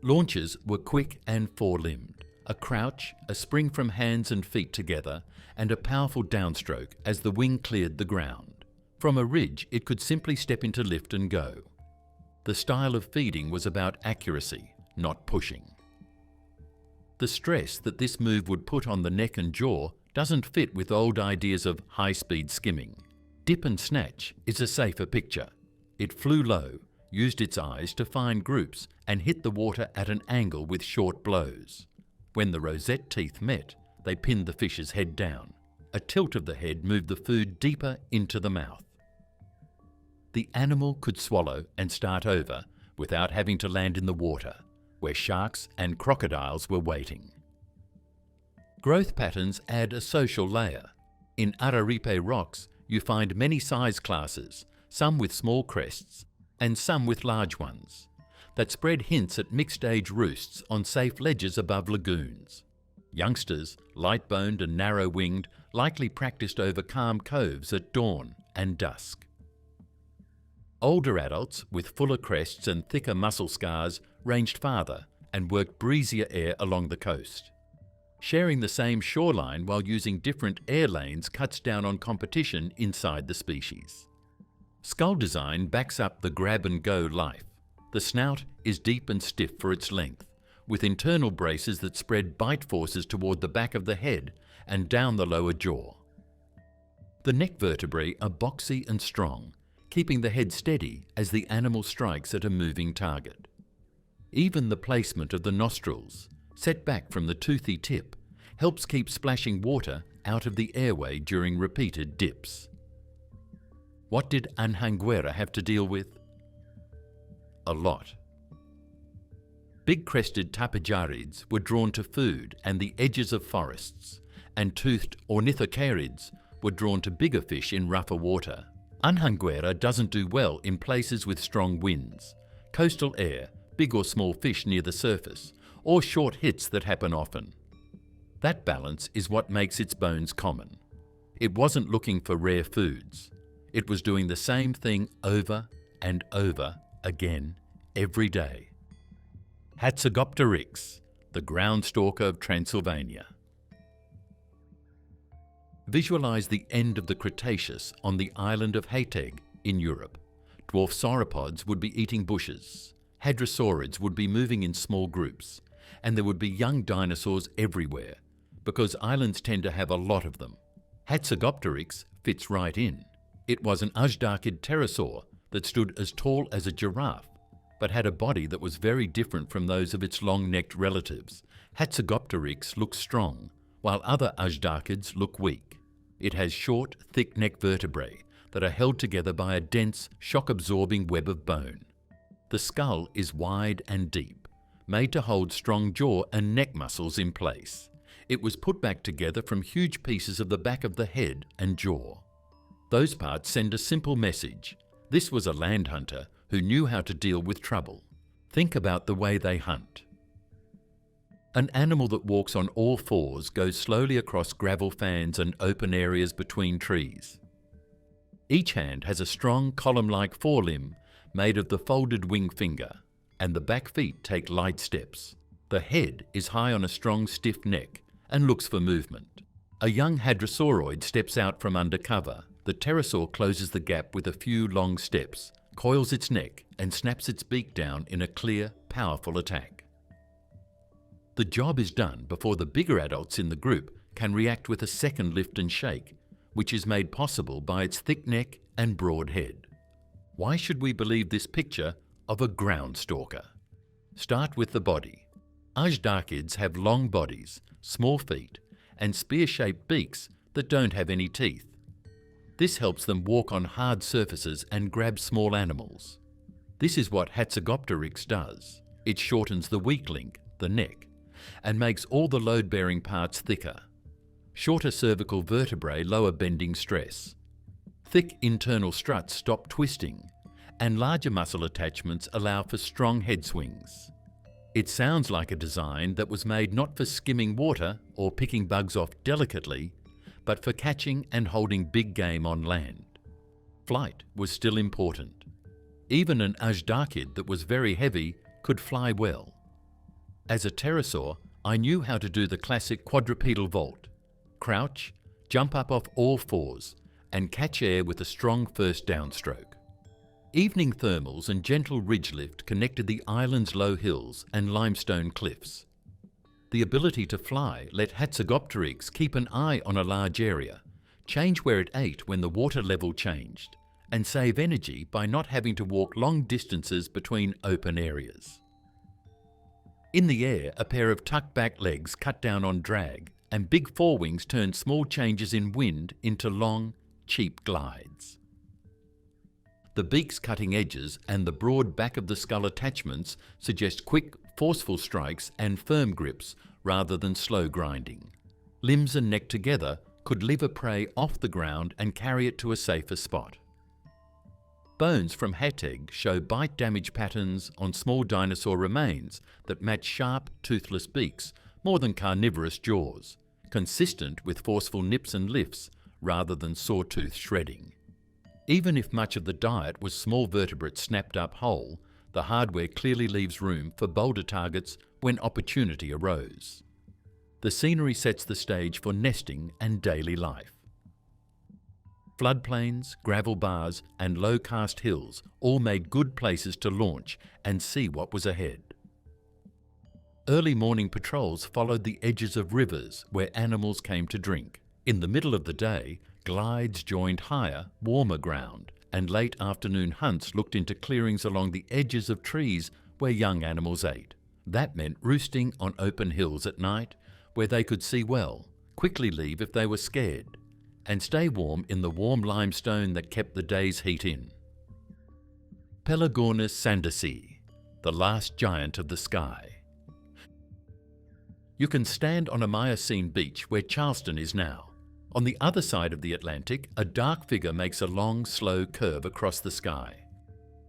Launches were quick and four-limbed. A crouch, a spring from hands and feet together, and a powerful downstroke as the wing cleared the ground. From a ridge, it could simply step into lift and go. The style of feeding was about accuracy, not pushing. The stress that this move would put on the neck and jaw doesn't fit with old ideas of high-speed skimming. Dip and snatch is a safer picture. It flew low, used its eyes to find groups, and hit the water at an angle with short blows. When the rosette teeth met, they pinned the fish's head down. A tilt of the head moved the food deeper into the mouth. The animal could swallow and start over without having to land in the water, where sharks and crocodiles were waiting. Growth patterns add a social layer. In Araripe rocks, you find many size classes, some with small crests and some with large ones, that spread hints at mixed-age roosts on safe ledges above lagoons. Youngsters, light-boned and narrow-winged, likely practiced over calm coves at dawn and dusk. Older adults, with fuller crests and thicker muscle scars, ranged farther and worked breezier air along the coast. Sharing the same shoreline while using different air lanes cuts down on competition inside the species. Skull design backs up the grab-and-go life. The snout is deep and stiff for its length, with internal braces that spread bite forces toward the back of the head and down the lower jaw. The neck vertebrae are boxy and strong, keeping the head steady as the animal strikes at a moving target. Even the placement of the nostrils, set back from the toothy tip, helps keep splashing water out of the airway during repeated dips. What did Anhangua have to deal with? A lot. Big-crested tapejarids were drawn to food and the edges of forests, and toothed ornithocarids were drawn to bigger fish in rougher water. Anhangua doesn't do well in places with strong winds, coastal air, big or small fish near the surface, or short hits that happen often. That balance is what makes its bones common. It wasn't looking for rare foods. It was doing the same thing over and over again every day. Hatzegopteryx, the ground stalker of Transylvania. Visualize the end of the Cretaceous on the island of Hatzeg in Europe. Dwarf sauropods would be eating bushes, hadrosaurids would be moving in small groups, and there would be young dinosaurs everywhere, because islands tend to have a lot of them. Hatzegopteryx fits right in. It was an Azhdarchid pterosaur that stood as tall as a giraffe, but had a body that was very different from those of its long-necked relatives. Hatzegopteryx looks strong, while other Azhdarchids look weak. It has short, thick neck vertebrae that are held together by a dense, shock-absorbing web of bone. The skull is wide and deep, made to hold strong jaw and neck muscles in place. It was put back together from huge pieces of the back of the head and jaw. Those parts send a simple message. This was a land hunter who knew how to deal with trouble. Think about the way they hunt. An animal that walks on all fours goes slowly across gravel fans and open areas between trees. Each hand has a strong column-like forelimb made of the folded wing finger, and the back feet take light steps. The head is high on a strong, stiff neck and looks for movement. A young hadrosauroid steps out from under cover. The pterosaur closes the gap with a few long steps, coils its neck, and snaps its beak down in a clear, powerful attack. The job is done before the bigger adults in the group can react with a second lift and shake, which is made possible by its thick neck and broad head. Why should we believe this picture of a ground stalker? Start with the body. Azhdarchids have long bodies, small feet, and spear-shaped beaks that don't have any teeth. This helps them walk on hard surfaces and grab small animals. This is what Hatzegopteryx does. It shortens the weak link, the neck, and makes all the load-bearing parts thicker. Shorter cervical vertebrae lower bending stress. Thick internal struts stop twisting, and larger muscle attachments allow for strong head swings. It sounds like a design that was made not for skimming water or picking bugs off delicately, but for catching and holding big game on land. Flight was still important. Even an Azhdarchid that was very heavy could fly well. As a pterosaur, I knew how to do the classic quadrupedal vault. Crouch, jump up off all fours, and catch air with a strong first downstroke. Evening thermals and gentle ridge lift connected the island's low hills and limestone cliffs. The ability to fly let Hatzegopteryx keep an eye on a large area, change where it ate when the water level changed, and save energy by not having to walk long distances between open areas. In the air, a pair of tucked back legs cut down on drag, and big forewings turn small changes in wind into long, cheap glides. The beak's cutting edges and the broad back of the skull attachments suggest quick, forceful strikes and firm grips rather than slow grinding. Limbs and neck together could lift a prey off the ground and carry it to a safer spot. Bones from Hatzeg show bite damage patterns on small dinosaur remains that match sharp, toothless beaks more than carnivorous jaws, consistent with forceful nips and lifts rather than sawtooth shredding. Even if much of the diet was small vertebrates snapped up whole, the hardware clearly leaves room for bolder targets when opportunity arose. The scenery sets the stage for nesting and daily life. Floodplains, gravel bars, and low-cast hills all made good places to launch and see what was ahead. Early morning patrols followed the edges of rivers where animals came to drink. In the middle of the day, glides joined higher, warmer ground, and late afternoon hunts looked into clearings along the edges of trees where young animals ate. That meant roosting on open hills at night where they could see well, quickly leave if they were scared, and stay warm in the warm limestone that kept the day's heat in. Pelagornis sandersi, the last giant of the sky. You can stand on a Miocene beach where Charleston is now. On the other side of the Atlantic, a dark figure makes a long, slow curve across the sky.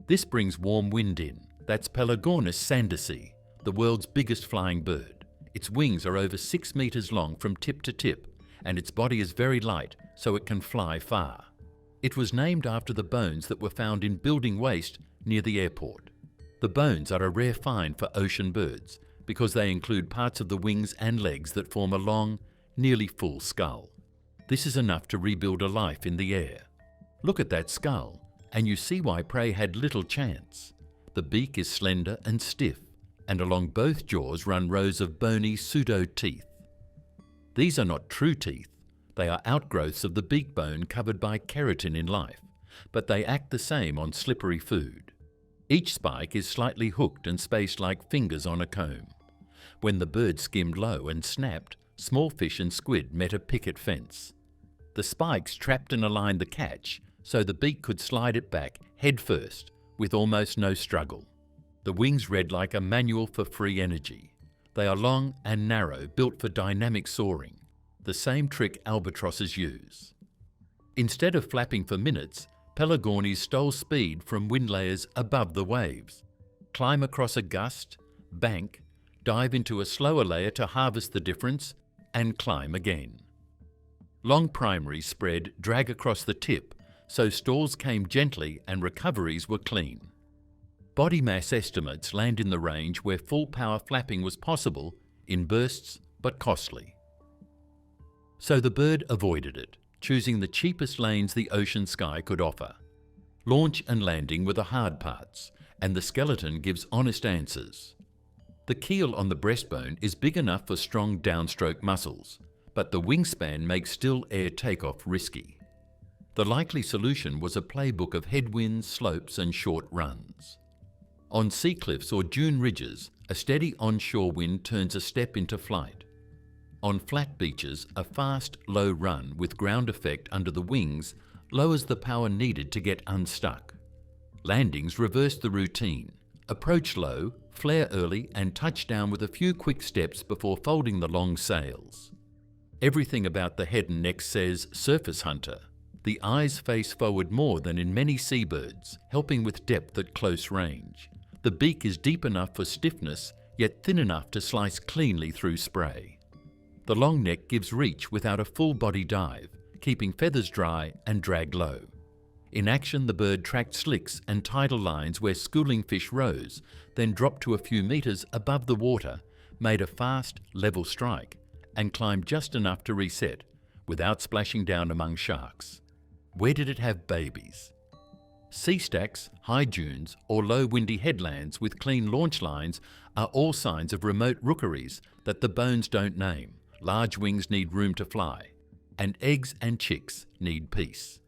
This brings warm wind in. That's Pelagornis sandersi, the world's biggest flying bird. Its wings are over 6 meters long from tip to tip, and its body is very light, so it can fly far. It was named after the bones that were found in building waste near the airport. The bones are a rare find for ocean birds, because they include parts of the wings and legs that form a long, nearly full skull. This is enough to rebuild a life in the air. Look at that skull, and you see why prey had little chance. The beak is slender and stiff, and along both jaws run rows of bony pseudo-teeth. These are not true teeth. They are outgrowths of the beak bone covered by keratin in life, but they act the same on slippery food. Each spike is slightly hooked and spaced like fingers on a comb. When the bird skimmed low and snapped, small fish and squid met a picket fence. The spikes trapped and aligned the catch so the beak could slide it back head first with almost no struggle. The wings read like a manual for free energy. They are long and narrow, built for dynamic soaring, the same trick albatrosses use. Instead of flapping for minutes, Pelagornis stole speed from wind layers above the waves, climb across a gust, bank, dive into a slower layer to harvest the difference, and climb again. Long primaries spread drag across the tip, so stalls came gently and recoveries were clean. Body mass estimates land in the range where full power flapping was possible in bursts but costly. So the bird avoided it, choosing the cheapest lanes the ocean sky could offer. Launch and landing were the hard parts, and the skeleton gives honest answers. The keel on the breastbone is big enough for strong downstroke muscles, but the wingspan makes still air takeoff risky. The likely solution was a playbook of headwinds, slopes and short runs. On sea cliffs or dune ridges, a steady onshore wind turns a step into flight. On flat beaches, a fast, low run with ground effect under the wings lowers the power needed to get unstuck. Landings reverse the routine. Approach low, flare early and touch down with a few quick steps before folding the long sails. Everything about the head and neck says surface hunter. The eyes face forward more than in many seabirds, helping with depth at close range. The beak is deep enough for stiffness, yet thin enough to slice cleanly through spray. The long neck gives reach without a full body dive, keeping feathers dry and drag low. In action, the bird tracked slicks and tidal lines where schooling fish rose, then dropped to a few meters above the water, made a fast, level strike, and climbed just enough to reset, without splashing down among sharks. Where did it have babies? Sea stacks, high dunes, or low windy headlands with clean launch lines are all signs of remote rookeries that the bones don't name. Large wings need room to fly, and eggs and chicks need peace.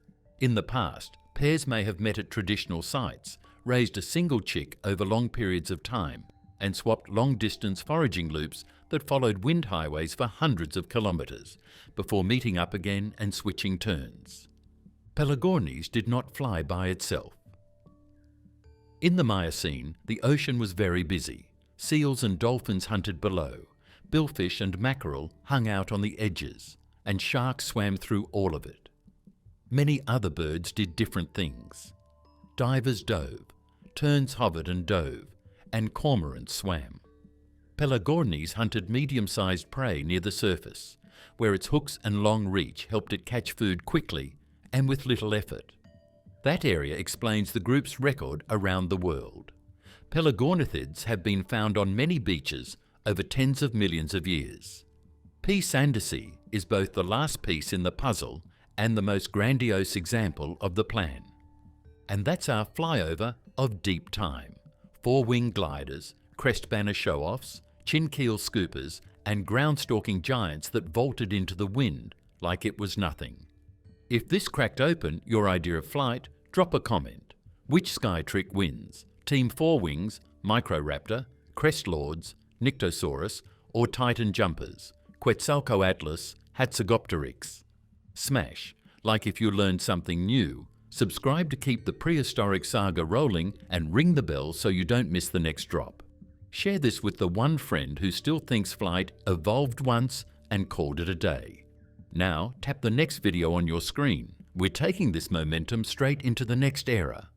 In the past, pairs may have met at traditional sites, raised a single chick over long periods of time, and swapped long-distance foraging loops that followed wind highways for hundreds of kilometres, before meeting up again and switching turns. Pelagornis did not fly by itself. In the Miocene, the ocean was very busy. Seals and dolphins hunted below. Billfish and mackerel hung out on the edges, and sharks swam through all of it. Many other birds did different things. Divers dove, terns hovered and dove, and cormorants swam. Pelagornis hunted medium-sized prey near the surface, where its hooks and long reach helped it catch food quickly and with little effort. That area explains the group's record around the world. Pelagornithids have been found on many beaches over tens of millions of years. P. sandersi is both the last piece in the puzzle and the most grandiose example of the plan. And that's our flyover of deep time. Four-winged gliders, crest banner show-offs, chin-keel scoopers, and ground-stalking giants that vaulted into the wind like it was nothing. If this cracked open your idea of flight, drop a comment. Which sky trick wins? Team Four Wings, Microraptor, Crest Lords, Nyctosaurus, or Titan Jumpers, Quetzalcoatlus, Hatzegopteryx? Smash, like if you learned something new, subscribe to keep the prehistoric saga rolling and ring the bell so you don't miss the next drop. Share this with the one friend who still thinks flight evolved once and called it a day. Now tap the next video on your screen. We're taking this momentum straight into the next era.